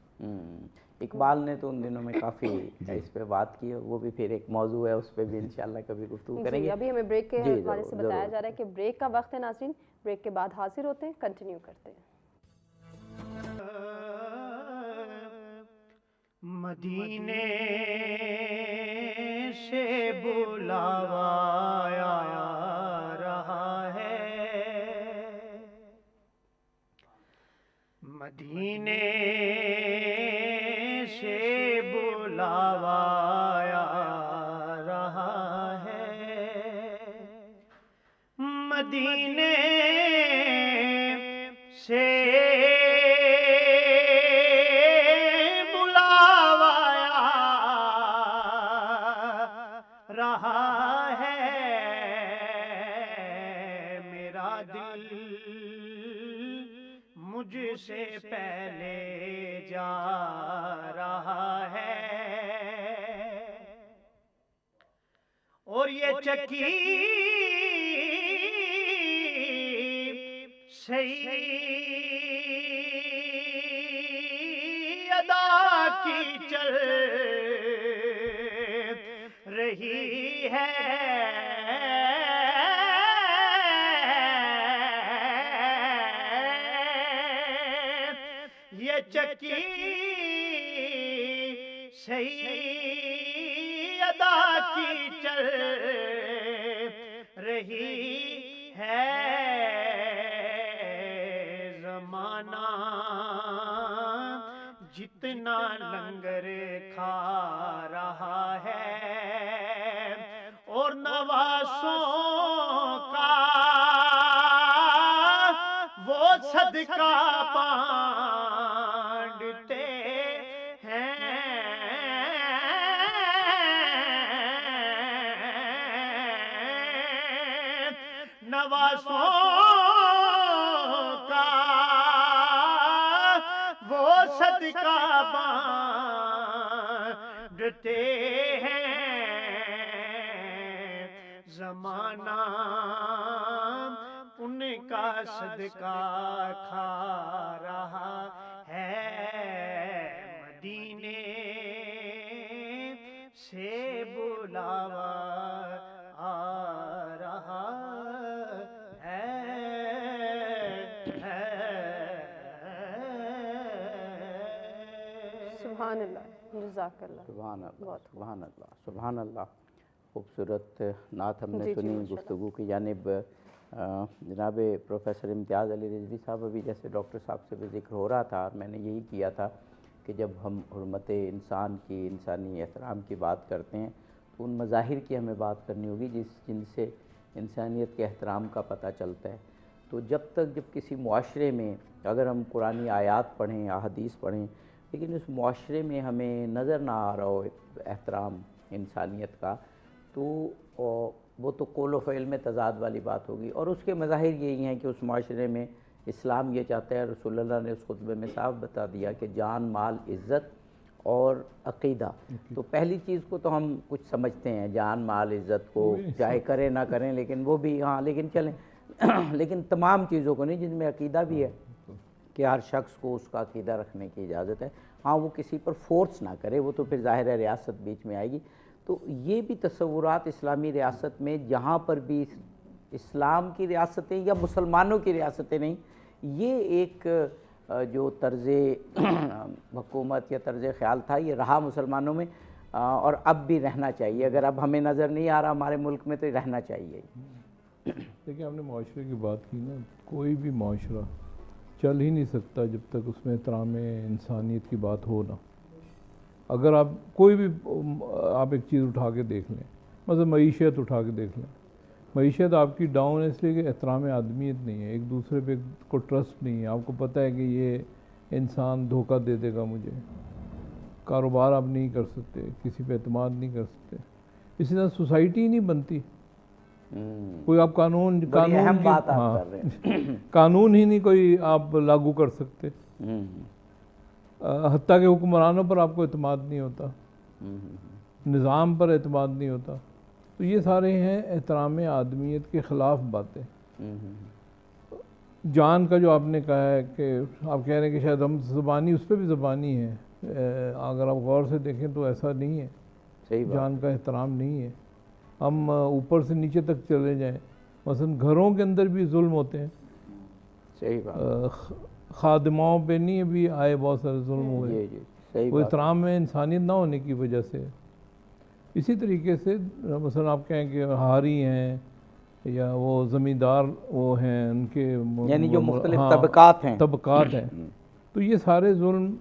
اقبال نے تو ان دنوں میں کافی اس پہ بات کی ہے، وہ بھی پھر ایک موضوع ہے، اس پہ بھی انشاءاللہ کبھی گفتگو کریں گے۔ ابھی ہمیں بریک کے حوالے سے بتایا جا رہا ہے کہ بریک کا وقت ہے ناظرین، بریک کے بعد حاضر ہوتے ہیں، کنٹینیو کرتے ہیں۔ مدینے سے بلاوا آ رہا ہے، مدینے سے بلاوا آ رہا ہے، مدینے سے رہا ہے، میرا دل مجھ سے پہلے جا رہا ہے، او اور یہ چکی سیدہ کی چل رہی ہے یہ چکی سیدہ کی چل رہی ہے زمانہ جتنا لنگر کھا رہا ہے اور نواسوں کا وہ صدقہ بانٹتے ہیں نواسوں کا وہ صدقہ بانٹتے ہیں زمانہ ان کا صدقہ کھا رہا ہے مدینے سے بلاوا آ رہا سبحان اللہ، جزاک اللہ، سبحان اللہ، سبحان اللہ، سبحان اللہ۔ خوبصورت نعت ہم نے جی سنی ماشاء اللہ۔ گفتگو کی جانب جناب پروفیسر امتیاز علی رضوی صاحب، ابھی جیسے ڈاکٹر صاحب سے بھی ذکر ہو رہا تھا اور میں نے یہی کیا تھا کہ جب ہم حرمت انسان کی، انسانی احترام کی بات کرتے ہیں تو ان مظاہر کی ہمیں بات کرنی ہوگی جن سے انسانیت کے احترام کا پتہ چلتا ہے۔ تو جب کسی معاشرے میں اگر ہم قرآنی آیات پڑھیں، احادیث پڑھیں، لیکن اس معاشرے میں ہمیں نظر نہ آ رہا ہو احترام انسانیت کا، تو وہ تو قول و فعل میں تضاد والی بات ہوگی۔ اور اس کے مظاہر یہی ہیں کہ اس معاشرے میں اسلام یہ چاہتا ہے، رسول اللہ نے اس خطبے میں صاف بتا دیا کہ جان، مال، عزت اور عقیدہ۔ تو پہلی چیز کو تو ہم کچھ سمجھتے ہیں، جان، مال، عزت کو چاہے کریں نہ کریں، لیکن وہ بھی ہاں لیکن چلیں لیکن تمام چیزوں کو نہیں، جن میں عقیدہ بھی ہے کہ ہر شخص کو اس کا عقیدہ رکھنے کی اجازت ہے، ہاں وہ کسی پر فورس نہ کرے، وہ تو پھر ظاہر ہے ریاست بیچ میں آئے گی۔ تو یہ بھی تصورات اسلامی ریاست میں جہاں پر بھی اسلام کی ریاستیں یا مسلمانوں کی ریاستیں نہیں، یہ ایک جو طرز حکومت یا طرز خیال تھا، یہ رہا مسلمانوں میں اور اب بھی رہنا چاہیے۔ اگر اب ہمیں نظر نہیں آ رہا ہمارے ملک میں تو رہنا چاہیے۔ دیکھیں، ہم نے معاشرے کی بات کی نا، کوئی بھی معاشرہ چل ہی نہیں سکتا جب تک اس میں احترام انسانیت کی بات ہو نا۔ اگر آپ کوئی بھی آپ ایک چیز اٹھا کے دیکھ لیں، مثلا معیشت اٹھا کے دیکھ لیں، معیشت آپ کی ڈاؤن ہے اس لیے کہ احترام آدمیت نہیں ہے، ایک دوسرے پہ کو ٹرسٹ نہیں ہے، آپ کو پتہ ہے کہ یہ انسان دھوکہ دے دے گا مجھے، کاروبار آپ نہیں کر سکتے، کسی پہ اعتماد نہیں کر سکتے۔ اسی طرح سوسائٹی ہی نہیں بنتی، کوئی آپ قانون اہم بات آپ کر رہے ہیں، قانون ہی نہیں کوئی آپ لاگو کر سکتے، حتیٰ کہ حکمرانوں پر آپ کو اعتماد نہیں ہوتا، نظام پر اعتماد نہیں ہوتا۔ تو یہ سارے ہیں احترام آدمیت کے خلاف باتیں۔ جان کا جو آپ نے کہا ہے کہ آپ کہہ رہے ہیں کہ شاید ہم زبانی، اس پہ بھی زبانی ہے، اگر آپ غور سے دیکھیں تو ایسا نہیں ہے، صحیح بات، جان کا احترام نہیں ہے۔ ہم اوپر سے نیچے تک چلے جائیں، مثلا گھروں کے اندر بھی ظلم ہوتے ہیں، صحیح بات، خادماؤں پہ نہیں ابھی آئے بہت سارے ظلم ہوئے، جی جی صحیح وہ بات، احترام میں انسانیت نہ ہونے کی وجہ سے۔ اسی طریقے سے مثلا آپ کہیں کہ ہاری ہیں یا وہ زمیندار وہ ہیں، ان کے یعنی جو مختلف ہاں، طبقات ہیں، طبقات ہیں، تو یہ سارے ظلم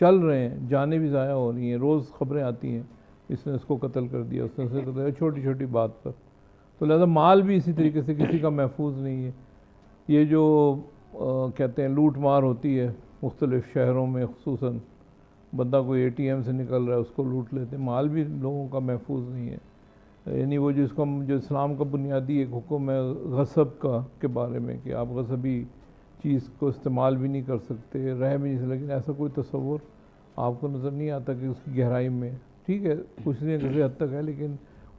چل رہے ہیں، جانیں بھی ضائع ہو رہی ہیں، روز خبریں آتی ہیں، اس نے اس کو قتل کر دیا، اس نے اسے قتل کر دیا، چھوٹی چھوٹی بات پر۔ تو لہذا مال بھی اسی طریقے سے کسی کا محفوظ نہیں ہے۔ یہ جو کہتے ہیں لوٹ مار ہوتی ہے مختلف شہروں میں، خصوصاً بندہ کوئی اے ٹی ایم سے نکل رہا ہے اس کو لوٹ لیتے ہیں، مال بھی لوگوں کا محفوظ نہیں ہے۔ یعنی وہ جو اسلام کا بنیادی ایک حکم ہے غصب کا کے بارے میں کہ آپ غصبی چیز کو استعمال بھی نہیں کر سکتے، رہ بھی نہیں سکتے، لیکن ایسا کوئی تصور آپ کو نظر نہیں آتا کہ اس کی گہرائی میں، ٹھیک ہے کچھ نہیں کسی حد تک ہے، لیکن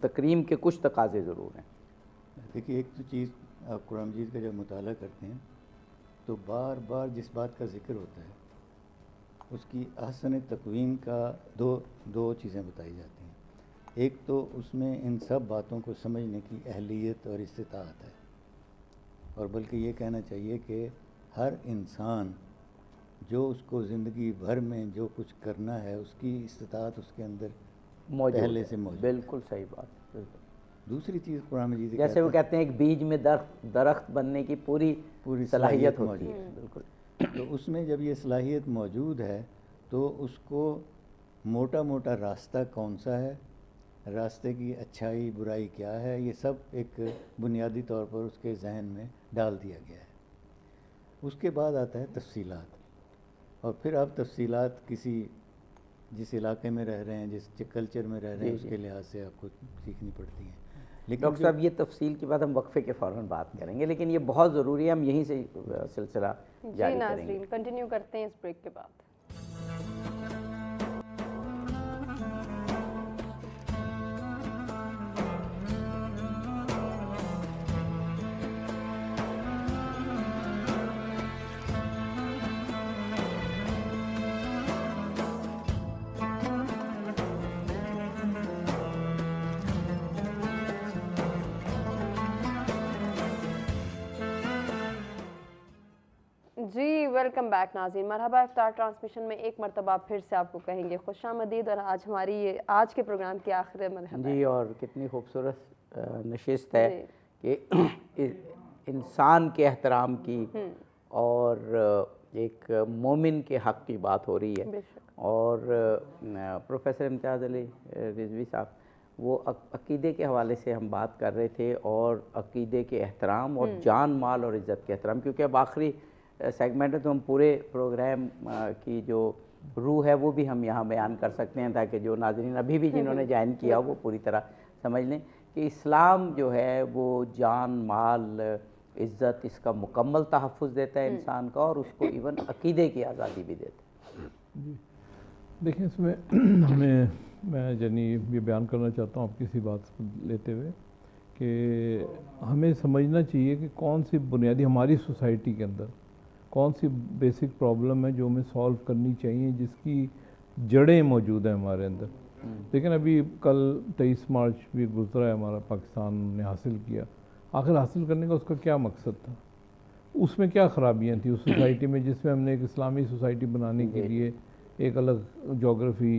تکریم کے کچھ تقاضے ضرور ہیں۔ دیکھیے ایک تو چیز آپ قرآن مجید کا جب مطالعہ کرتے ہیں تو بار بار جس بات کا ذکر ہوتا ہے اس کی احسن تقویم کا دو چیزیں بتائی جاتی ہیں۔ ایک تو اس میں ان سب باتوں کو سمجھنے کی اہلیت اور استطاعت ہے، اور بلکہ یہ کہنا چاہیے کہ ہر انسان جو اس کو زندگی بھر میں جو کچھ کرنا ہے اس کی استطاعت اس کے اندر پہلے سے موجود ہے۔ بالکل صحیح بات، بالکل۔ دوسری چیز قرآن مجید جیسے وہ کہتے ہیں ایک بیج میں درخت بننے کی پوری صلاحیت ہوتی ہے، بالکل۔ تو اس میں جب یہ صلاحیت موجود ہے تو اس کو موٹا موٹا راستہ کون سا ہے، راستے کی اچھائی برائی کیا ہے، یہ سب ایک بنیادی طور پر اس کے ذہن میں ڈال دیا گیا ہے۔ اس کے بعد آتا ہے تفصیلات، اور پھر آپ تفصیلات جس علاقے میں رہ رہے ہیں، جس کلچر میں رہ رہے ہیں اس کے لحاظ سے آپ کو سیکھنی پڑتی ہیں۔ لیکن ڈاکٹر صاحب یہ تفصیل کی بات ہم وقفے کے فوراً بات کریں گے، لیکن یہ بہت ضروری ہے، ہم یہیں سے سلسلہ جی جاری کریں گے۔ ناظرین کنٹینیو کرتے ہیں اس بریک کے بعد۔ جی ویلکم بیک ناظرین، مرحبا افطار ٹرانسمیشن میں ایک مرتبہ پھر سے آپ کو کہیں گے خوش آمدید، اور آج کے پروگرام کی آخر مرحبا۔ جی، اور کتنی خوبصورت نشست ہے کہ انسان کے احترام کی اور ایک مومن کے حق کی بات ہو رہی ہے، اور پروفیسر امتیاز علی رضوی صاحب وہ عقیدے کے حوالے سے ہم بات کر رہے تھے، اور عقیدے کے احترام اور جان مال اور عزت کے احترام، کیونکہ اب آخری سیگمنٹ ہے تو ہم پورے پروگرام کی جو روح ہے وہ بھی ہم یہاں بیان کر سکتے ہیں، تاکہ جو ناظرین ابھی بھی جنہوں نے جوائن کیا وہ پوری طرح سمجھ لیں کہ اسلام جو ہے وہ جان مال عزت اس کا مکمل تحفظ دیتا ہے انسان کا، اور اس کو ایون عقیدے کی آزادی بھی دیتا ہے۔ جی دیکھیں، اس میں میں یہ بیان کرنا چاہتا ہوں آپ کسی بات لیتے ہوئے کہ ہمیں سمجھنا چاہیے کہ کون سی بنیادی ہماری سوسائٹی کے اندر کون سی بیسک پرابلم ہے جو ہمیں سالو کرنی چاہیے، جس کی جڑیں موجود ہیں ہمارے اندر۔ لیکن ابھی کل 23 مارچ بھی گزرا ہے ہمارا، پاکستان نے حاصل کیا، آخر حاصل کرنے کا اس کا کیا مقصد تھا، اس میں کیا خرابیاں تھیں اس سوسائٹی میں، جس میں ہم نے ایک اسلامی سوسائٹی بنانے کے لیے ایک الگ جغرافی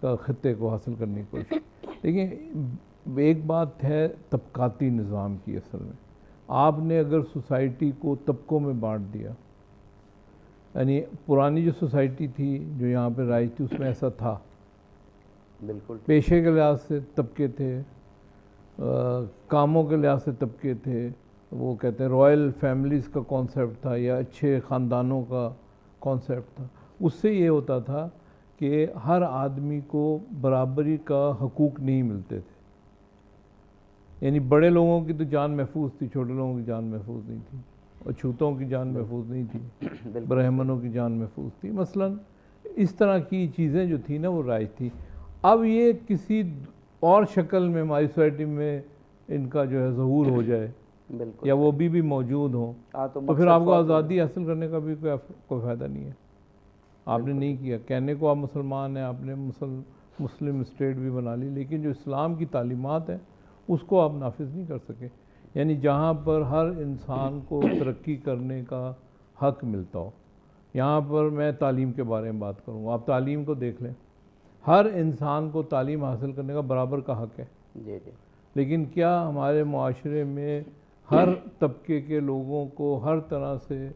کا خطے کو حاصل کرنے کی کوشش۔ دیکھیں ایک بات ہے طبقاتی نظام کی، اصل میں آپ نے اگر سوسائٹی کو طبقوں میں بانٹ دیا، یعنی پرانی جو سوسائٹی تھی جو یہاں پہ رائج تھی اس میں ایسا تھا، بالکل پیشے کے لحاظ سے طبقے تھے، کاموں کے لحاظ سے طبقے تھے، وہ کہتے ہیں رائل فیملیز کا کانسیپٹ تھا یا اچھے خاندانوں کا کانسیپٹ تھا۔ اس سے یہ ہوتا تھا کہ ہر آدمی کو برابری کا حقوق نہیں ملتے تھے، یعنی بڑے لوگوں کی تو جان محفوظ تھی، چھوٹے لوگوں کی جان محفوظ نہیں تھی، اچھوتوں کی جان محفوظ نہیں تھی، برہمنوں کی جان محفوظ تھی، مثلا اس طرح کی چیزیں جو تھیں نا وہ رائج تھی۔ اب یہ کسی اور شکل میں ہماری سوسائٹی میں ان کا جو ہے ظہور ہو جائے یا وہ بھی موجود ہوں، تو پھر آپ کو آزادی حاصل کرنے کا بھی کوئی فائدہ نہیں ہے۔ آپ نے نہیں کیا، کہنے کو آپ مسلمان ہیں، آپ نے مسلم اسٹیٹ بھی بنا لی، لیکن جو اسلام کی تعلیمات ہیں اس کو آپ نافذ نہیں کر سکے، یعنی جہاں پر ہر انسان کو ترقی کرنے کا حق ملتا ہو۔ یہاں پر میں تعلیم کے بارے میں بات کروں، آپ تعلیم کو دیکھ لیں، ہر انسان کو تعلیم حاصل کرنے کا برابر کا حق ہے، لیکن کیا ہمارے معاشرے میں ہر طبقے کے لوگوں کو ہر طرح سے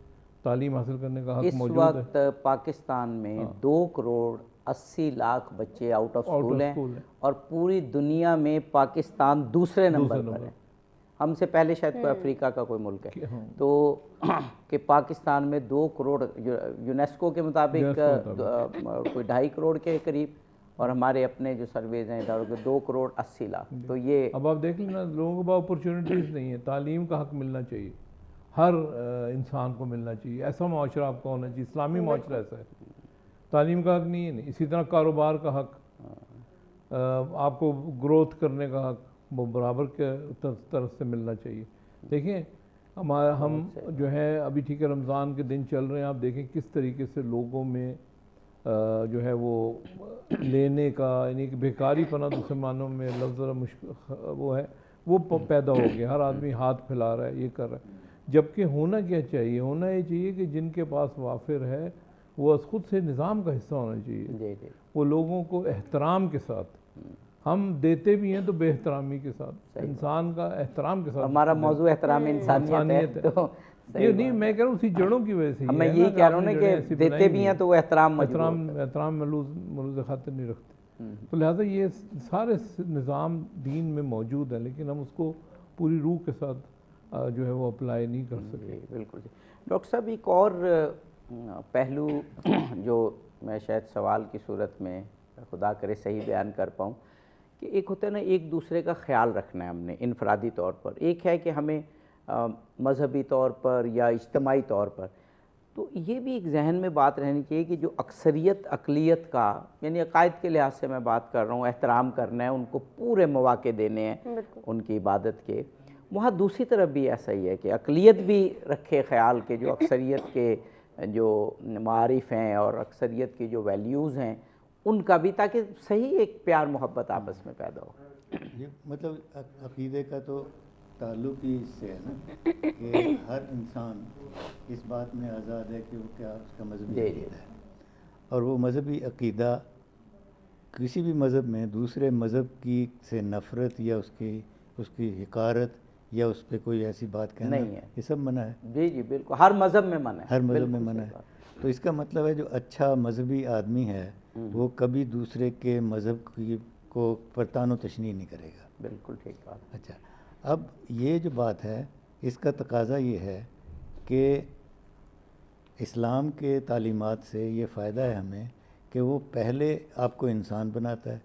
تعلیم حاصل کرنے کا حق موجود ہے؟ اس وقت پاکستان میں 2 کروڑ 80 لاکھ بچے آؤٹ آف اسکول ہیں، اور پوری دنیا میں پاکستان دوسرے نمبر پر ہے، ہم سے پہلے شاید کوئی افریقہ کا کوئی ملک ہے، تو کہ پاکستان میں 2 کروڑ یونیسکو کے مطابق کوئی 2.5 کروڑ کے قریب، اور ہمارے اپنے جو سرویز ہیں اداروں کے 2 کروڑ 80 لاکھ، تو یہ اب آپ دیکھ لینا لوگوں کو بہت اپرچونٹیز نہیں ہے، تعلیم کا حق ملنا چاہیے، ہر انسان کو ملنا چاہیے، ایسا معاشرہ آپ کا ہونا چاہیے، اسلامی معاشرہ ایسا ہے، تعلیم کا حق نہیں ہے، اسی طرح کاروبار کا حق، آپ کو گروتھ کرنے کا حق وہ برابر کے طرف سے ملنا چاہیے. دیکھیں ہم جو ہے ابھی ٹھیک ہے رمضان کے دن چل رہے ہیں, آپ دیکھیں کس طریقے سے لوگوں میں جو ہے وہ لینے کا یعنی کہ بیکاری پنا مسلمانوں میں لفظ ذرا مشکل وہ ہے وہ پیدا ہو گیا. ہر آدمی ہاتھ پھیلا رہا ہے, یہ کر رہا ہے, جبکہ ہونا کیا چاہیے؟ ہونا یہ چاہیے کہ جن کے پاس وافر ہے وہ از خود سے نظام کا حصہ ہونا چاہیے. وہ لوگوں کو احترام کے ساتھ, ہم دیتے بھی ہیں تو بے احترامی کے ساتھ, انسان کا احترام کے ساتھ. ہمارا موضوع احترام انسانیت ہے, تو یہ نہیں میں کہہ رہا ہوں اسی جڑوں کی وجہ سے میں یہی کہہ رہا ہوں نا کہ دیتے بھی ہیں تو وہ احترام ملوز خاطر نہیں رکھتے. تو لہٰذا یہ سارے نظام دین میں موجود ہے, لیکن ہم اس کو پوری روح کے ساتھ جو ہے وہ اپلائی نہیں کر سکے. بالکل. ڈاکٹر صاحب ایک اور پہلو جو میں شاید سوال کی صورت میں خدا کرے صحیح بیان کر پاؤں, کہ ایک ہوتا ہے نا ایک دوسرے کا خیال رکھنا ہے ہم نے انفرادی طور پر, ایک ہے کہ ہمیں مذہبی طور پر یا اجتماعی طور پر, تو یہ بھی ایک ذہن میں بات رہنی چاہیے کہ جو اکثریت اقلیت کا یعنی عقائد کے لحاظ سے میں بات کر رہا ہوں, احترام کرنا ہے, ان کو پورے مواقع دینے ہیں ان کی عبادت کے. وہاں دوسری طرف بھی ایسا ہی ہے کہ اقلیت بھی رکھے خیال کہ جو اکثریت کے جو معارف ہیں اور اکثریت کی جو ویلیوز ہیں ان کا بھی, تاکہ صحیح ایک پیار محبت آپس میں پیدا ہو. یہ مطلب عقیدے کا تو تعلق ہی اس سے ہے نا کہ ہر انسان اس بات میں آزاد ہے کہ وہ کیا اس کا مذہبی عقیدہ ہے, اور وہ مذہبی عقیدہ کسی بھی مذہب میں دوسرے مذہب کی سے نفرت یا اس کی حقارت یا اس پہ کوئی ایسی بات کہنا نہیں ہے, یہ سب منع ہے. جی بالکل, ہر مذہب میں منع ہے, ہر مذہب میں منع ہے. تو اس کا مطلب ہے جو اچھا مذہبی آدمی ہے وہ کبھی دوسرے کے مذہب کو پرتان و تشنیع نہیں کرے گا. بالکل ٹھیک بات. اچھا, اب یہ جو بات ہے اس کا تقاضا یہ ہے کہ اسلام کے تعلیمات سے یہ فائدہ ہے ہمیں کہ وہ پہلے آپ کو انسان بناتا ہے,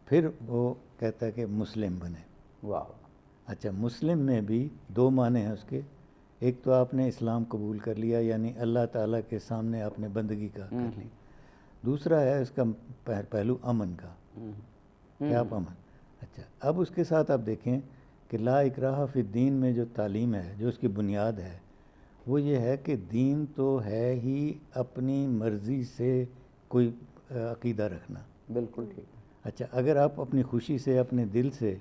پھر وہ کہتا ہے کہ مسلم بنے. واہ. اچھا, مسلم میں بھی دو معنی ہیں اس کے. ایک تو آپ نے اسلام قبول کر لیا یعنی اللہ تعالیٰ کے سامنے آپ نے بندگی کا کر لی. دوسرا ہے اس کا پہلو امن کا, کہ آپ امن. اچھا, اب اس کے ساتھ آپ دیکھیں کہ لا اکراہ فی الدین میں جو تعلیم ہے, جو اس کی بنیاد ہے, وہ یہ ہے کہ دین تو ہے ہی اپنی مرضی سے کوئی عقیدہ رکھنا. بالکل ٹھیک. اچھا, اگر آپ اپنی خوشی سے اپنے دل سے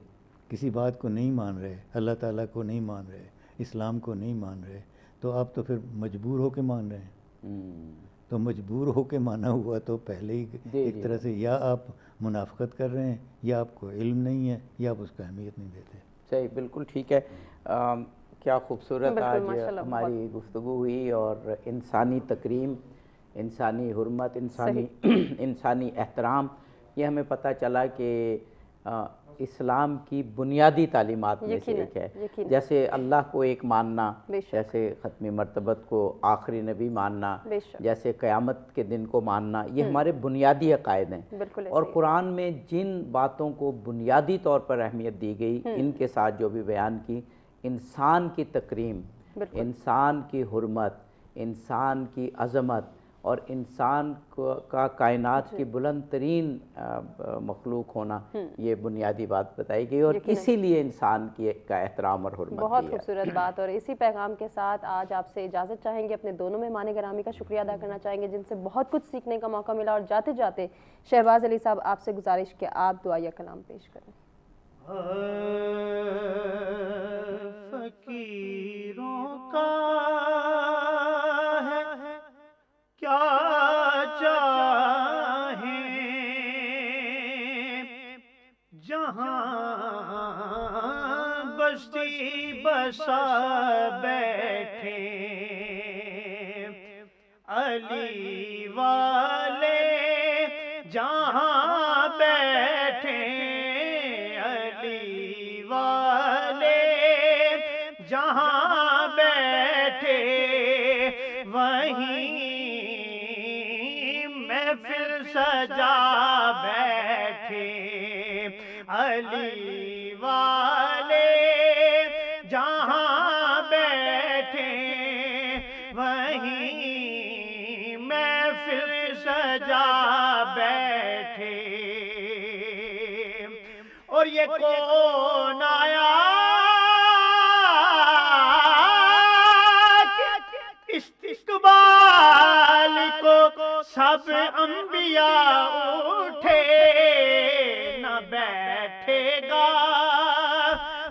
کسی بات کو نہیں مان رہے, اللہ تعالیٰ کو نہیں مان رہے, اسلام کو نہیں مان رہے, تو آپ تو پھر مجبور ہو کے مان رہے ہیں. تو مجبور ہو کے مانا ہوا تو پہلے ہی ایک طرح سے یا آپ منافقت کر رہے ہیں یا آپ کو علم نہیں ہے یا آپ اس کو اہمیت نہیں دیتے. صحیح, بالکل ٹھیک ہے. کیا خوبصورت آج ہماری گفتگو ہوئی, اور انسانی تکریم, انسانی حرمت, انسانی احترام, یہ ہمیں پتہ چلا کہ اسلام کی بنیادی تعلیمات میں سے ایک ہے. جیسے اللہ کو ایک ماننا, جیسے ختمی مرتبت کو آخری نبی ماننا, جیسے قیامت کے دن کو ماننا, یہ ہمارے بنیادی عقائد ہیں. اور قرآن میں جن باتوں کو بنیادی طور پر اہمیت دی گئی, ان کے ساتھ جو بھی بیان کی, انسان کی تکریم, انسان کی حرمت, انسان کی عظمت, اور انسان کا کائنات کی بلند ترین مخلوق ہونا, یہ بنیادی بات بتائی گئی, اور اسی لیے انسان کا احترام اور حرمت. بہت خوبصورت بات. اور اسی پیغام کے ساتھ آج آپ سے اجازت چاہیں گے, اپنے دونوں مہمان گرامی کا شکریہ ادا کرنا چاہیں گے جن سے بہت کچھ سیکھنے کا موقع ملا. اور جاتے جاتے شہباز علی صاحب آپ سے گزارش کہ آپ دعائیہ کلام پیش کریں. فقیروں کا ہے کیا چاہیں, جہاں بستی بسا بیٹھے علی والے, جہاں بیٹھے علی والے, جہاں بیٹھے وہیں محفل سجا بیٹھے علی والے, جہاں بیٹھے وہیں محفل سجا بیٹھے. یہ کون آیا استقبال کو سب انبیاء اٹھے نہ بیٹھے گا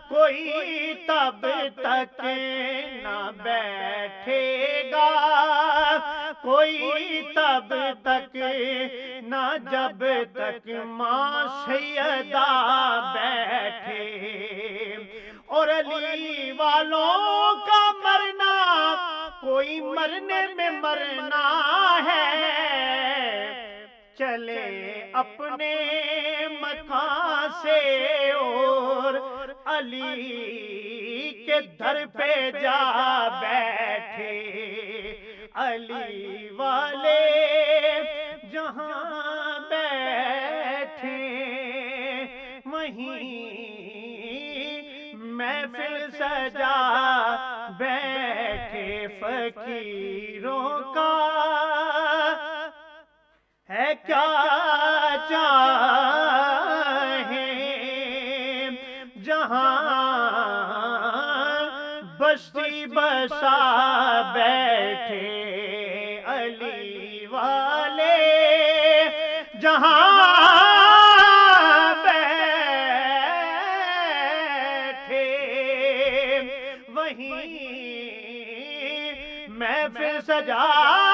کوئی تب تک نہ بیٹھے گا کوئی تب تک نہ جب تک ماں سیدہ بیٹھے اور علی والوں کا مرنا کوئی مرنے میں مرنا ہے چلے اپنے مکان سے اور علی کے در پہ جا بیٹھے علی والے جہاں بیٹھے وہیں محفل سجا بیٹھے فقیروں کا ہے کیا چاہیں جہاں بستی بسا بیٹھے علی والے جہاں بیٹھے وہیں محفل سجا